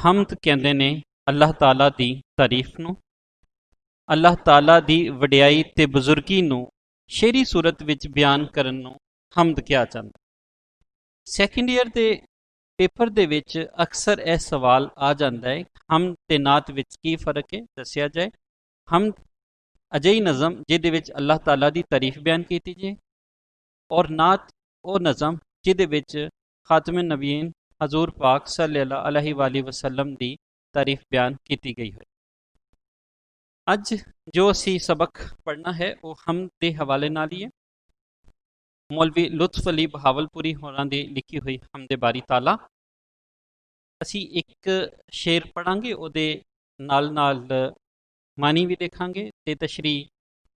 हम्द कहते ने अल्लाह ताला दी तारीफ नूं, अल्लाह ताला दी वडियाई ते बुजुर्गी नूं शेरी सूरत विच बयान करन नूं हम्द कहा जांदा। सैकेंड ईयर दे पेपर दे विच अक्सर यह सवाल आ जाता है, हम्द ते नात विच की फर्क है, दस्या जाए। हम्द अजई नज़म जिहदे विच अल्लाह ताला दी तारीफ बयान की जाए, और नात वो नज़म जिहदे विच खातमे नबीन हजूर पाक सल्लल्लाहु अलैहि वसल्लम दी तारीफ बयान की गई है। अज जो असी सबक पढ़ना है वो हम्द के हवाले नाल ही है। मौलवी लुत्फ अली बहावलपुरी होरां दी लिखी हुई हम्द बारी ताला। असी एक शेर पढ़ांगे, उहदे नाल नाल मानी भी देखांगे ते तशरी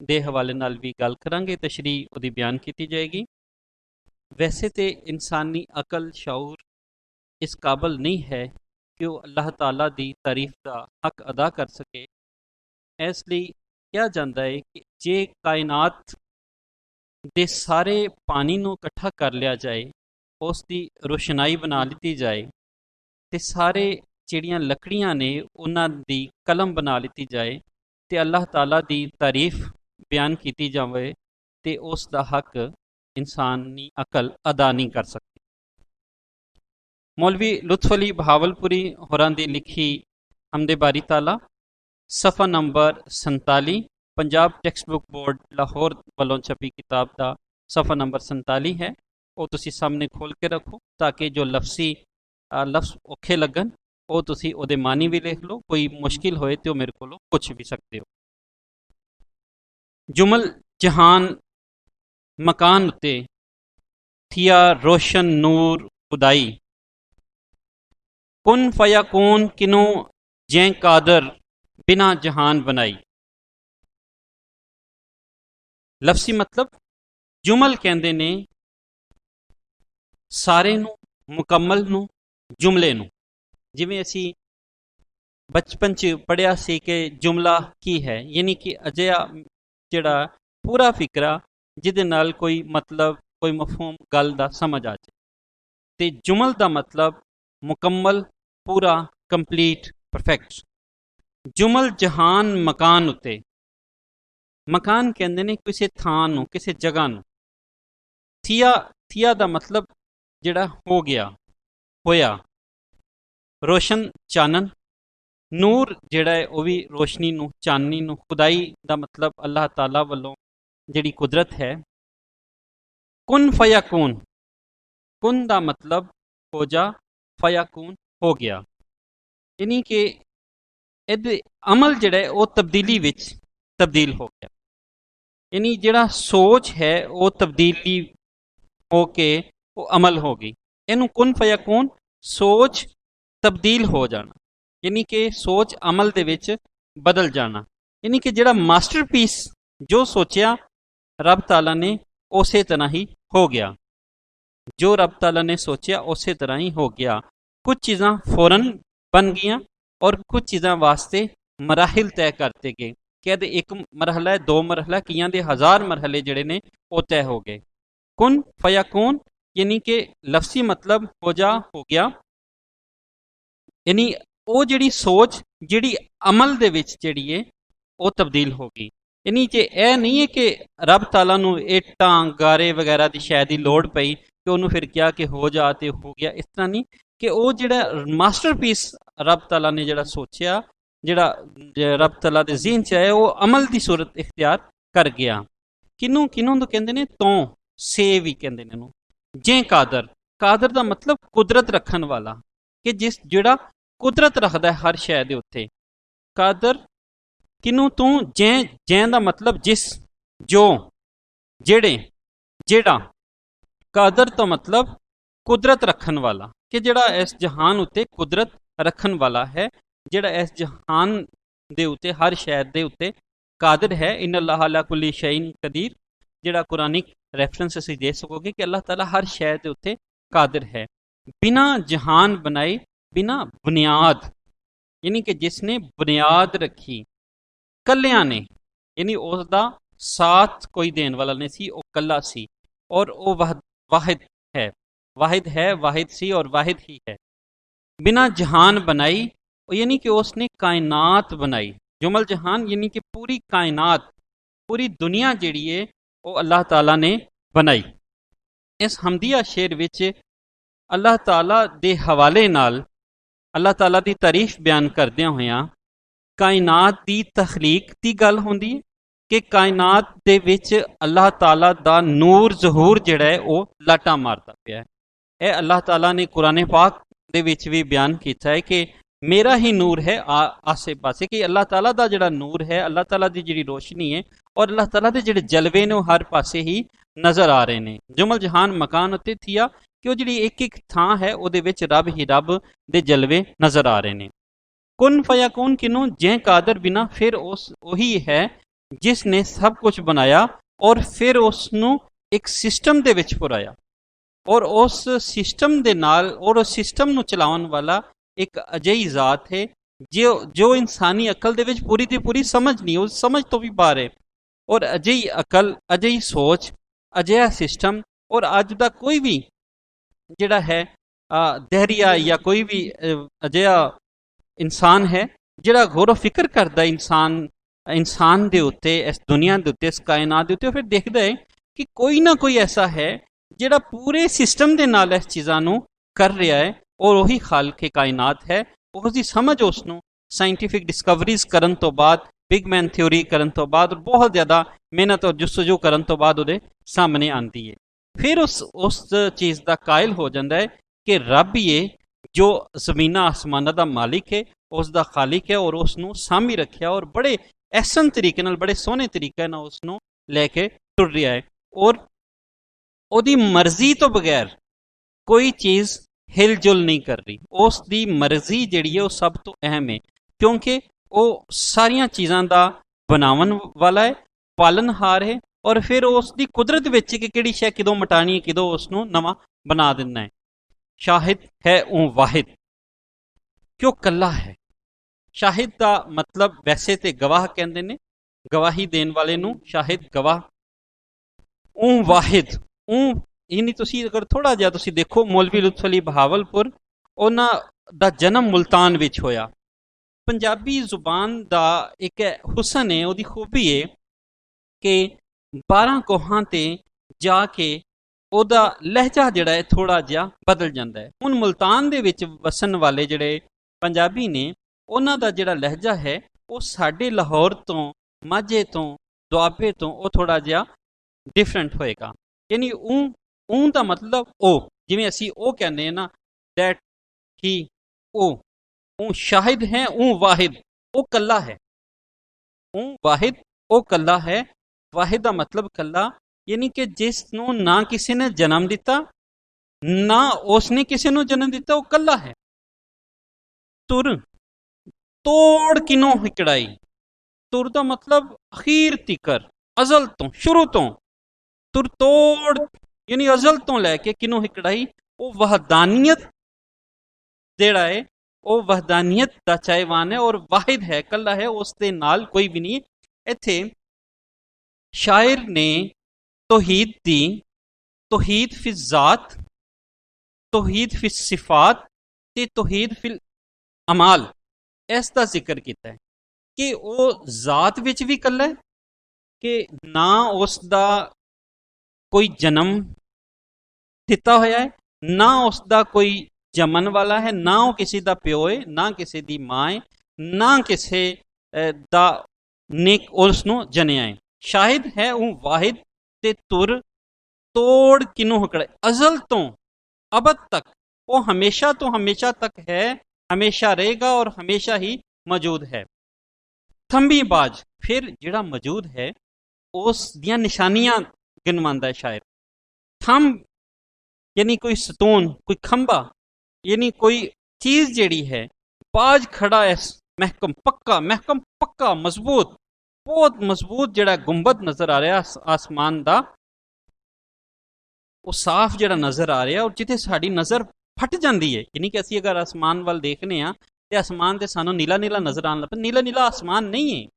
दे हवाले नाल भी गल करांगे, तशरी उहदी बयान की जाएगी। वैसे तो इंसानी अकल शऊर इस काबल नहीं है कि वह अल्लाह ताला दी तारीफ का हक अदा कर सके। इसलिए कहा जाता है कि जे कायनात दे सारे पानी नूं इकट्ठा कर लिया जाए, उसकी रोशनाई बना ली जाए, तो सारे जिहड़ियां लकड़ियां ने उन्हां दी कलम बना ली जाए, तो अल्लाह ताला दी तारीफ बयान की जाए, तो उसका हक इंसानी अकल अदा नहीं कर सकती। मौलवी लुत्फ अली बहावलपुरी होरां दी लिखी हम्द बारी ताला, सफ़ा number 47, Punjab text book board Lahore वालों छपी किताब का सफ़ा नंबर 47 है। वो तुसी सामने खोल के रखो ताकि जो लफ्ज़ औखे लगन वो तुसी ओदे मानी भी लिख लो, कोई मुश्किल होए तो मेरे को पूछ भी सकते हो। जुमल जहान मकान उत्ते थिया रोशन नूर खुदाई, कुन फयाकून किनो जै कादर बिना जहान बनाई। लफ्सी मतलब जुमल कहते ने सारे नू, मुकम्मल नू, जुमले नू। जिवें असी बचपन च पढ़िया सी कि जुमला की है, यानी कि अजिहा जिहड़ा पूरा फिकरा जिहदे नाल कोई मतलब कोई मफहूम गल दा समझ आ जाए। ते जुमल दा मतलब मुकम्मल, पूरा, कंप्लीट, परफेक्ट। जुमल जहान मकान उत्ते, मकान कहते ने किसी थान नूं, किसी जगह नूं। थिया दा मतलब जिहड़ा हो गया, होया। रोशन चानन, नूर जिहड़ा है वह भी रोशनी नूं, चाननी नूं। खुदाई दा मतलब अल्लाह ताला वालों जिहड़ी कुदरत है। कुन फयाकून, कुन दा मतलब हो जा, फयाकून हो गया, यानी कि अमल जिहड़ा है वह तब्दीली विच तब्दील हो गया। यानी जिहड़ा सोच है वो तब्दीली हो के वो अमल हो गई। इनू कुन फयाकून, सोच तब्दील हो जाना, यानी कि सोच अमल दे विच बदल जाना। यानी कि जिहड़ा मास्टरपीस जो सोचा रब ताला ने उस तरह ही हो गया, जो रब ताला ने सोचा उस तरह ही हो गया। कुछ चीज़ां फौरन बन गईयां और कुछ चीज़ां वास्ते मराहिल तय करते गए। कहते एक मरहला है, दो मरहला, कियां दे 1000 मरहले जिहड़े ने वो तय हो गए। कुन फयाकून यानी कि लफ्सी मतलब हो जा, हो गया, यानी वो जिहड़ी सोच जिहड़ी अमल दे विच जिहड़ी है वो तब्दील हो गई। यानी जे यह नहीं है कि रब ताला नूं इट्टां गारे वगैरह की शै दी लोड़ पई कि उन्होंने फिर क्या कि हो जा ते हो गया, इस तरह नहीं। कि वो जिहड़ा मास्टरपीस रब ताला ने जिहड़ा सोचा, जिहड़ा रब ताला दे ज़हन च है, वो अमल की सूरत इख्तियार कर गया। किनू किनू तो कहते हैं तो से भी कहते हैं जे कादर। कादर का मतलब कुदरत रखन वाला, कि जिस जिहड़ा कुदरत रखता है हर शै दे उत्ते। कादर किनू तू, जै, जै का मतलब जिस, जो, जेड़े, जेड़ा। कादर तो मतलब कुदरत रखन वाला, कि जिहड़ा इस जहान उत्ते कुदरत रखन वाला है, जिहड़ा इस जहान दे उत्ते हर शै दे उत्ते कादिर है। इन अल्लाह अला कुल्ली शैइन कदीर, जिहड़ा कुरानिक रेफरेंस असीं दे सकोगे कि अल्लाह ताला हर शै दे उत्ते कादिर है। बिना जहान बनाई, बिना बुनियाद, यानी कि जिसने बुनियाद रखी, कलियां ने, यानी उसका साथ कोई देने वाला नहीं सी, वो कला सी, और वो वाहिद है, वाहिद है, वाहिद सी और वाहिद ही है। बिना जहान बनाई, यानी कि उसने कायनात बनाई। जुमल जहान यानी कि पूरी कायनात, पूरी दुनिया जिहड़ी है वो अल्लाह ताला ने बनाई। इस हमदिया शेर विच अल्लाह ताला दे हवाले नाल अल्लाह ताला दी तारीफ बयान करदियां होइयां कायनात दी तखलीक दी गल होंदी है कि कायनात दे विच अल्लाह ताला दा नूर ज़हूर जिहड़ा है वो लाटा मारदा पिया है। ਇਹ अल्लाह ताला ने कुरान पाक ਦੇ ਵਿੱਚ ਵੀ ਬਿਆਨ ਕੀਤਾ ਹੈ ਕਿ मेरा ही नूर है आसे पासे, कि अल्लाह ताला दा जिहड़ा नूर है, अल्लाह ताला दी जिहड़ी रोशनी है और अल्लाह ताला दे जिहड़े जलवे ने हर पासे ही नज़र आ रहे ने। जुमल जहान मकान उत्ते थिया कि वो जिहड़ी एक एक थां है ਉਹਦੇ ਵਿੱਚ रब ही रब दे जलवे नज़र आ रहे ने। कुन फयाकून किनों जै कादर बिना फिर उस वही है जिसने सब कुछ बनाया और फिर उसनों एक सिस्टम दे विच पुराया और उस सिस्टम दे नाल और उस सिस्टम नूं चलाउण वाला एक अजिही ज़ात है जो इंसानी अकल दे विच पूरी दी पूरी समझ नहीं, उस समझ तो भी बाहर है। और अजिही अकल, अजिही सोच, अजिहा सिस्टम और अज दा कोई भी जिहड़ा है दहरिया या कोई भी अजिहा इंसान है जिहड़ा गौर फिक्र करदा इंसान दे उत्ते, इस दुनिया दे उत्ते, इस कायनात दे उत्ते, फिर देखदा है कि कोई ना कोई ऐसा है जिहड़ा पूरे सिस्टम दे नाल इस चीज़ां नूं कर रहा है और वही खालिक कायनात है। उसकी समझ उसनूं साइंटिफिक डिस्कवरीज करन तो बाद, बिग मैन थ्योरी करन तो बाद और बहुत ज़्यादा मेहनत और जुस्तजू करन तो बाद उहदे सामने आती है। फिर उस चीज़ का कायल हो जाता है कि रब ही है जो जमीना आसमाना का मालिक है, उसका खालिक है और उसनूं सामी रखिया और बड़े एहसन तरीके नाल, बड़े सोहने तरीके नाल उसनूं लैके टुर रहा है और ਉਹਦੀ मर्जी तो बगैर कोई चीज़ हिल जुल नहीं कर रही। उसकी मर्जी जिहड़ी है वो सब तो अहम है क्योंकि वो सारिया चीज़ों का बनावन वाला है, पालनहार है और फिर उसकी कुदरत विच कि किहड़ी शै किदों मटानी है, किदों उसनूं नवां बना देना है। शाहिद है वो वाहिद, क्यों कला है। शाहिद का मतलब वैसे तो गवाह कहते हैं, गवाही देने वाले नूं शाहिद गवाह। ਉਹ ਵਾਹਿਦ ਉਹ ਯਾਨੀ ਤੁਸੀਂ ਅਗਰ ਥੋੜਾ ਜਿਹਾ ਤੁਸੀਂ ਦੇਖੋ ਮੌਲਵੀ ਲੁਤਫ ਅਲੀ ਬਹਾਵਲਪੁਰ, ਉਹਨਾਂ ਦਾ ਜਨਮ ਮੁਲਤਾਨ ਵਿੱਚ ਹੋਇਆ। ਪੰਜਾਬੀ ਜ਼ੁਬਾਨ ਦਾ ਇੱਕ ਹੁਸਨ ਹੈ, ਉਹਦੀ ਖੂਬੀ ਹੈ ਕਿ 12 ਕੋਹਾਂ ਤੇ ਜਾ ਕੇ ਉਹਦਾ ਲਹਿਜਾ ਜਿਹੜਾ ਹੈ ਥੋੜਾ ਜਿਹਾ ਬਦਲ ਜਾਂਦਾ ਹੈ। ਹੁਣ ਮੁਲਤਾਨ ਦੇ ਵਿੱਚ ਵਸਣ ਵਾਲੇ ਜਿਹੜੇ ਪੰਜਾਬੀ ਨੇ, ਉਹਨਾਂ ਦਾ ਜਿਹੜਾ ਲਹਿਜਾ ਹੈ ਉਹ ਸਾਡੇ ਲਾਹੌਰ ਤੋਂ, ਮਾਝੇ ਤੋਂ, ਦੁਆਬੇ ਤੋਂ ਉਹ ਥੋੜਾ ਜਿਹਾ डिफरेंट होएगा। यानी ऊं का मतलब ओ, जिवें असी ओ कहने हैं ना, दैट ही ओ शाहिद है, ऊं वाहिद ओ कला है, ऊं वाहिद ओ कला है। वाहिद का मतलब कला, यानी कि जिसनों ना किसी ने जन्म दिता ना उसने किसी नूं जन्म दिता, वो कला है। तुर तोड़ किनों हिकड़ाई, तुर का मतलब अखीर तिकर, अजल तो, शुरू तो तुर तोड़ यानी अजल तो लैके किनों हिकड़ाई, वो वहदानियत जिहड़ा है वो वहदानियत दा चाहवान है और वाहिद है, कला है, उसदे नाल कोई भी नहीं। इत्थे शायर ने तौहीद दी, तौहीद फिल ज़ात, तौहीद फिल सिफात ते तौहीद फिल अमाल, इसका जिक्र किया है कि वो ज़ात विच भी कला है कि ना उसका कोई जन्म दिता होया है, ना उसका कोई जमन वाला है, ना वो किसी का प्यो है, ना किसी की माँ है, ना किसी दा ने उसनों जनिया है। शाहिद है वो वाहिद ते तुर तोड़ किनों हकड़े, अजल तो अबद तक, वो हमेशा तो हमेशा तक है, हमेशा रहेगा और हमेशा ही मौजूद है। थंबी बाज, फिर जिहड़ा मौजूद है उस दियां निशानियां गिनवांदा है शायर। थंब यानी कोई सतून, कोई खंबा, यानी कोई चीज जिहड़ी है, बाज खड़ा है महकम पक्का मजबूत, बहुत मजबूत जिहड़ा गुंबद नजर आ रहा आसमान दा, वो साफ जिहड़ा नजर आ रहा और जिथे साडी नजर फट जाती है। यानी कि असी अगर आसमान वाल देखने तो आसमान से सानू नीला नीला नजर आने लग, नीला नीला आसमान नहीं है।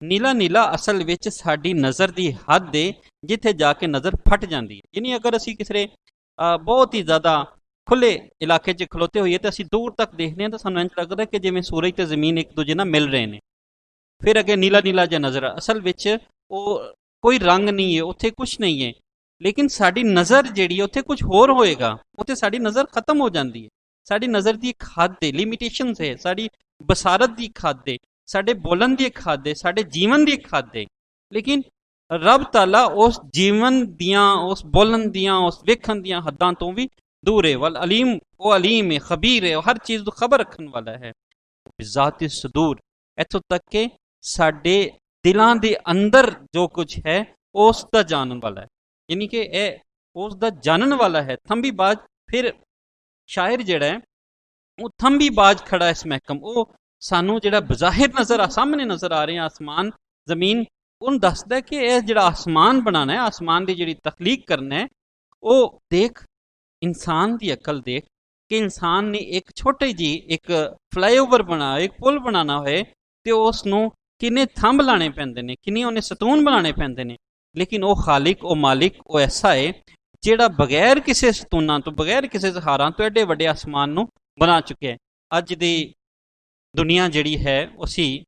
नीला नीला असल विच साडी नज़र की हद है जिथे जाके नज़र फट जाती है। यानी अगर असी किसी बहुत ही ज़्यादा ਖੁੱਲੇ ਇਲਾਕੇ 'ਚ ਖਲੋਤੇ ਹੋਈਏ ਤਾਂ ਅਸੀਂ ਦੂਰ ਤੱਕ ਦੇਖਦੇ ਹਾਂ ਤਾਂ ਸਾਨੂੰ ਇੰਝ ਲੱਗਦਾ ਕਿ ਜਿਵੇਂ ਸੂਰਜ ਤੇ ਜ਼ਮੀਨ ਇੱਕ ਦੂਜੇ ਨਾਲ ਮਿਲ ਰਹੇ ਨੇ। ਫਿਰ ਅੱਗੇ ਨੀਲਾ ਨੀਲਾ ਜਿਹਾ ਨਜ਼ਰ ਆ, ਅਸਲ ਵਿੱਚ ਉਹ ਕੋਈ ਰੰਗ ਨਹੀਂ ਹੈ, ਉੱਥੇ ਕੁਝ ਨਹੀਂ ਹੈ। ਲੇਕਿਨ ਸਾਡੀ ਨਜ਼ਰ ਜਿਹੜੀ ਹੈ ਉੱਥੇ ਕੁਝ ਹੋਰ ਹੋਏਗਾ, ਉੱਥੇ ਸਾਡੀ ਨਜ਼ਰ ਖਤਮ ਹੋ ਜਾਂਦੀ ਹੈ। ਸਾਡੀ ਨਜ਼ਰ ਦੀ ਇੱਕ ਹੱਦ ਹੈ, ਲਿਮਿਟੇਸ਼ਨਸ ਹੈ, ਸਾਡੀ ਬਸਾਰਤ ਦੀ ਇੱਕ ਹੱਦ ਹੈ, ਸਾਡੇ ਬੋਲਣ ਦੀ ਇੱਕ ਹੱਦ ਹੈ, ਸਾਡੇ ਜੀਵਨ ਦੀ ਇੱਕ ਹੱਦ ਹੈ। ਲੇਕਿਨ ਰੱਬ ਤਾਲਾ ਉਸ ਜੀਵਨ ਦੀਆਂ, ਉਸ ਬੋਲਣ ਦੀਆਂ, ਉਸ ਵੇਖਣ ਦੀਆਂ ਹੱਦਾਂ ਤੋਂ ਵੀ ਦੂਰ ਹੈ। ਵਲ ਅਲੀਮ, ਉਹ ਅਲੀਮ ਹੈ, ਖਬੀਰ ਹੈ, ਉਹ ਹਰ ਚੀਜ਼ ਤੋਂ ਖਬਰ ਰੱਖਣ ਵਾਲਾ ਹੈ। ਬਿਜ਼ਾਤ ਸਦੂਰ, ਇੱਥੋਂ ਤੱਕ ਕਿ ਸਾਡੇ ਦਿਲਾਂ ਦੇ ਅੰਦਰ ਜੋ ਕੁਝ ਹੈ ਉਸ ਦਾ ਜਾਣਨ ਵਾਲਾ ਹੈ, ਯਾਨੀ ਕਿ ਇਹ ਉਸ ਦਾ ਜਾਣਨ ਵਾਲਾ ਹੈ। ਥੰਬੀਬਾਜ਼, ਫਿਰ ਸ਼ਾਇਰ ਜਿਹੜਾ ਹੈ ਉਹ ਥੰਬੀਬਾਜ਼ ਖੜਾ ਇਸ ਮਹਿਕਮ, ਉਹ ਸਾਨੂੰ ਜਿਹੜਾ ਬਜ਼ਾਹਿਰ ਨਜ਼ਰ ਸਾਹਮਣੇ ਨਜ਼ਰ ਆ ਰਹੇ ਆਸਮਾਨ ਜ਼ਮੀਨ, ਉਹਨੂੰ ਦੱਸਦਾ ਕਿ ਇਹ ਜਿਹੜਾ ਆਸਮਾਨ ਬਣਾਉਣਾ ਹੈ, ਆਸਮਾਨ ਦੀ ਜਿਹੜੀ ਤਖਲੀਕ ਕਰਨਾ ਹੈ, ਉਹ ਦੇਖ ਇਨਸਾਨ ਦੀ ਅਕਲ ਦੇਖ ਕਿ ਇਨਸਾਨ ਨੇ ਇੱਕ ਛੋਟੀ ਜੀ ਇੱਕ ਫਲਾਈਓਵਰ ਬਣਾਇਆ, ਇੱਕ ਪੁਲ ਬਣਾਉਣਾ ਹੋਏ ਤੇ ਉਸ ਨੂੰ ਕਿੰਨੇ ਥੰਬ ਲਾਣੇ ਪੈਂਦੇ ਨੇ, ਕਿੰਨੇ ਉਹਨੇ ਸਤੂਨ ਬਣਾਉਣੇ ਪੈਂਦੇ ਨੇ। ਲੇਕਿਨ ਉਹ ਖਾਲਿਕ, ਉਹ ਮਾਲਿਕ, ਉਹ ਐਸਾ ਹੈ ਜਿਹੜਾ ਬਗੈਰ ਕਿਸੇ ਸਤੂਨਾਂ ਤੋਂ, ਬਗੈਰ ਕਿਸੇ ਸਹਾਰਾਂ ਤੋਂ ਐਡੇ ਵੱਡੇ ਆਸਮਾਨ ਨੂੰ ਬਣਾ ਚੁੱਕਿਆ ਹੈ। ਅੱਜ ਦੀ ਦੁਨੀਆ ਜਿਹੜੀ ਹੈ ਉਸੀ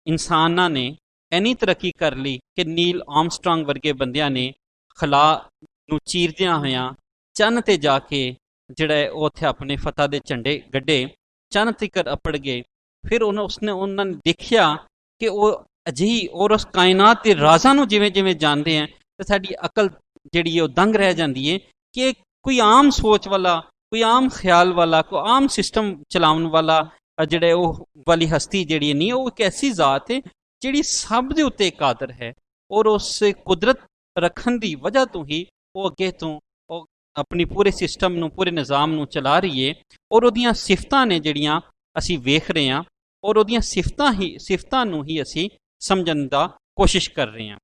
ਇਨਸਾਨਾਂ ਨੇ ਇੰਨੀ ਤਰੱਕੀ ਕਰ ਲਈ ਕਿ ਨੀਲ ਆਰਮਸਟਰਾਂਗ ਵਰਗੇ ਬੰਦਿਆਂ ਨੇ ਖਲਾ ਨੂੰ ਚੀਰਦਿਆਂ ਹੋਇਆਂ ਚੰਨ ਤੇ ਜਾ ਕੇ ਜਿਹੜਾ ਹੈ ਉਹ ਉੱਥੇ ਆਪਣੇ ਫਤਹ ਦੇ ਝੰਡੇ ਗੱਡੇ, ਚੰਨ ਤੀਕਰ ਅਪੜ ਗਏ। ਫਿਰ ਉਹਨਾਂ ਨੇ ਦੇਖਿਆ ਕਿ ਉਹ ਅਜਿਹੀ ਔਰ ਉਸ ਕਾਇਨਾਤ ਦੇ ਰਾਜ਼ਾਂ ਨੂੰ ਜਿਵੇਂ ਜਿਵੇਂ ਜਾਣਦੇ ਆ ਤਾਂ ਸਾਡੀ ਅਕਲ ਜਿਹੜੀ ਹੈ ਉਹ ਦੰਗ ਰਹਿ ਜਾਂਦੀ ਹੈ ਕਿ ਕੋਈ ਆਮ ਸੋਚ ਵਾਲਾ, ਕੋਈ ਆਮ ਖਿਆਲ ਵਾਲਾ, ਕੋਈ ਆਮ ਸਿਸਟਮ ਚਲਾਉਣ ਵਾਲਾ ਜਿਹੜਾ ਉਹ ਵਾਲੀ ਹਸਤੀ ਜਿਹੜੀ ਨਹੀਂ, ਉਹ ਇੱਕ ਐਸੀ ਜ਼ਾਤ ਹੈ ਜਿਹੜੀ ਸਭ ਦੇ ਉੱਤੇ ਕਾਦਰ ਹੈ ਔਰ ਉਸ ਕੁਦਰਤ ਰੱਖਣ ਦੀ ਵਜ੍ਹਾ ਤੋਂ ਹੀ ਉਹ ਅੱਗੇ ਤੋਂ ਉਹ ਆਪਣੀ ਪੂਰੇ ਸਿਸਟਮ ਨੂੰ, ਪੂਰੇ ਨਿਜ਼ਾਮ ਨੂੰ ਚਲਾ ਰਹੀ ਹੈ। ਔਰ ਉਹਦੀਆਂ ਸਿਫਤਾਂ ਨੇ ਜਿਹੜੀਆਂ ਅਸੀਂ ਵੇਖ ਰਹੇ ਹਾਂ ਔਰ ਉਹਦੀਆਂ ਸਿਫਤਾਂ ਨੂੰ ਹੀ ਅਸੀਂ ਸਮਝਣ ਦਾ ਕੋਸ਼ਿਸ਼ ਕਰ ਰਹੇ ਹਾਂ।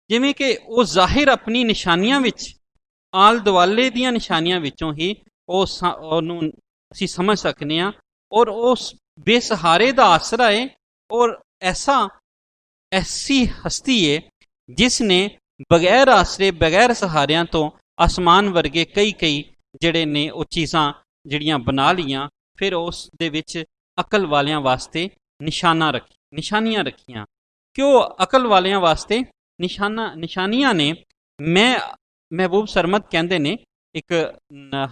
ਜਿਵੇਂ ਕਿ ਉਹ ਜ਼ਾਹਿਰ ਆਪਣੀ ਨਿਸ਼ਾਨੀਆਂ ਵਿੱਚ, ਆਲ ਦੁਆਲੇ ਦੀਆਂ ਨਿਸ਼ਾਨੀਆਂ ਵਿੱਚੋਂ ਹੀ ਉਹਨੂੰ ਅਸੀਂ ਸਮਝ ਸਕਦੇ ਹਾਂ ਔਰ ਉਸ ਬੇਸਹਾਰੇ ਦਾ ਆਸਰਾ ਹੈ ਔਰ ਐਸੀ ਹਸਤੀ ਹੈ ਜਿਸ ਨੇ ਬਗੈਰ ਆਸਰੇ, ਬਗੈਰ ਸਹਾਰਿਆਂ ਤੋਂ ਆਸਮਾਨ ਵਰਗੇ ਕਈ ਜਿਹੜੇ ਨੇ ਉਹ ਚੀਜ਼ਾਂ ਜਿਹੜੀਆਂ ਬਣਾ ਲਈਆਂ। ਫਿਰ ਉਸ ਦੇ ਵਿੱਚ ਅਕਲ ਵਾਲਿਆਂ ਵਾਸਤੇ ਨਿਸ਼ਾਨੀਆਂ ਰੱਖੀਆਂ। ਕਿਉਂ ਅਕਲ ਵਾਲਿਆਂ ਵਾਸਤੇ ਨਿਸ਼ਾਨੀਆਂ ਨੇ? ਮਹਿਬੂਬ ਸਰਮਦ ਕਹਿੰਦੇ ਨੇ, ਇੱਕ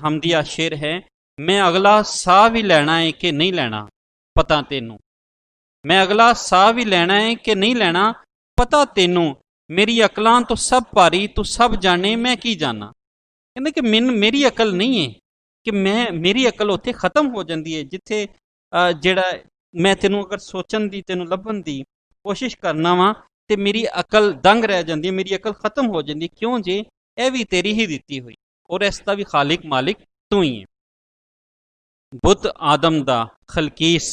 ਹਮਦੀਆ ਸ਼ੇਰ ਹੈ, ਮੈਂ ਅਗਲਾ ਸਾਹ ਵੀ ਲੈਣਾ ਹੈ ਕਿ ਨਹੀਂ ਲੈਣਾ ਪਤਾ ਤੈਨੂੰ, ਮੈਂ ਅਗਲਾ ਸਾਹ ਵੀ ਲੈਣਾ ਹੈ ਕਿ ਨਹੀਂ ਲੈਣਾ ਪਤਾ ਤੈਨੂੰ, ਮੇਰੀ ਅਕਲਾਂ ਤੋਂ ਸਭ ਭਾਰੀ ਤੂੰ ਸਭ ਜਾਣੇ ਮੈਂ ਕੀ ਜਾਣਾ। ਕਹਿੰਦੇ ਕਿ ਮੇਰੀ ਅਕਲ ਨਹੀਂ ਹੈ ਕਿ ਮੇਰੀ ਅਕਲ ਉੱਥੇ ਖਤਮ ਹੋ ਜਾਂਦੀ ਹੈ ਜਿੱਥੇ ਜਿਹੜਾ ਮੈਂ ਤੈਨੂੰ ਅਗਰ ਸੋਚਣ ਦੀ, ਤੈਨੂੰ ਲੱਭਣ ਦੀ ਕੋਸ਼ਿਸ਼ ਕਰਨਾ ਵਾ ਤੇ ਮੇਰੀ ਅਕਲ ਦੰਗ ਰਹਿ ਜਾਂਦੀ ਹੈ, ਮੇਰੀ ਅਕਲ ਖਤਮ ਹੋ ਜਾਂਦੀ। ਕਿਉਂ ਜੇ ਇਹ ਵੀ ਤੇਰੀ ਹੀ ਦਿੱਤੀ ਹੋਈ ਔਰ ਇਸ ਦਾ ਵੀ ਖਾਲਿਕ ਮਾਲਿਕ ਤੂੰ ਹੀ ਹੈ। ਬੁੱਤ ਆਦਮ ਦਾ ਖਲਕੀਸ,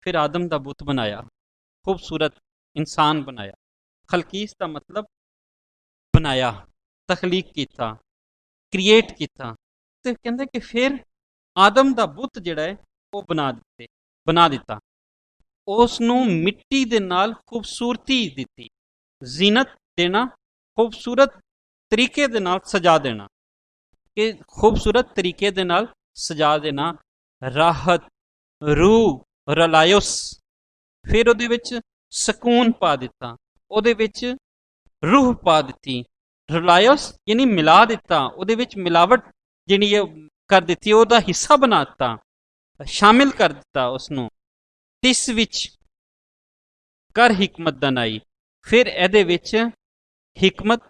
ਫਿਰ ਆਦਮ ਦਾ ਬੁੱਤ ਬਣਾਇਆ, ਖੂਬਸੂਰਤ ਇਨਸਾਨ ਬਣਾਇਆ। ਖਲਕੀਸ ਦਾ ਮਤਲਬ ਬਣਾਇਆ, ਤਖਲੀਕ ਕੀਤਾ, ਕ੍ਰੀਏਟ ਕੀਤਾ। ਤੇ ਕਹਿੰਦੇ ਕਿ ਫਿਰ ਆਦਮ ਦਾ ਬੁੱਤ ਜਿਹੜਾ ਹੈ ਉਹ ਬਣਾ ਦਿੱਤਾ, ਉਸ ਨੂੰ ਮਿੱਟੀ ਦੇ ਨਾਲ ਖੂਬਸੂਰਤੀ ਦਿੱਤੀ, ਜ਼ੀਨਤ ਦੇਣਾ, ਖੂਬਸੂਰਤ ਤਰੀਕੇ ਦੇ ਨਾਲ ਸਜਾ ਦੇਣਾ, ਕਿ ਖੂਬਸੂਰਤ ਤਰੀਕੇ ਦੇ ਨਾਲ ਸਜਾ ਦੇਣਾ। ਰਾਹਤ, ਰੂਹ, ਰਲਾਇਸ, ਫਿਰ ਉਹਦੇ ਵਿੱਚ ਸਕੂਨ ਪਾ ਦਿੱਤਾ, ਉਹਦੇ ਵਿੱਚ ਰੂਹ ਪਾ ਦਿੱਤੀ। ਰਲਾਇਸ ਯਾਨੀ ਮਿਲਾ ਦਿੱਤਾ, ਉਹਦੇ ਵਿੱਚ ਮਿਲਾਵਟ ਜਿਹੜੀ ਹੈ ਕਰ ਦਿੱਤੀ, ਉਹਦਾ ਹਿੱਸਾ ਬਣਾ ਦਿੱਤਾ, ਸ਼ਾਮਿਲ ਕਰ ਦਿੱਤਾ ਉਸਨੂੰ। ਤਿਸ ਵਿੱਚ ਕਰ ਹਿਕਮਤ ਦਨਾਈ, ਫਿਰ ਇਹਦੇ ਵਿੱਚ ਹਿਕਮਤ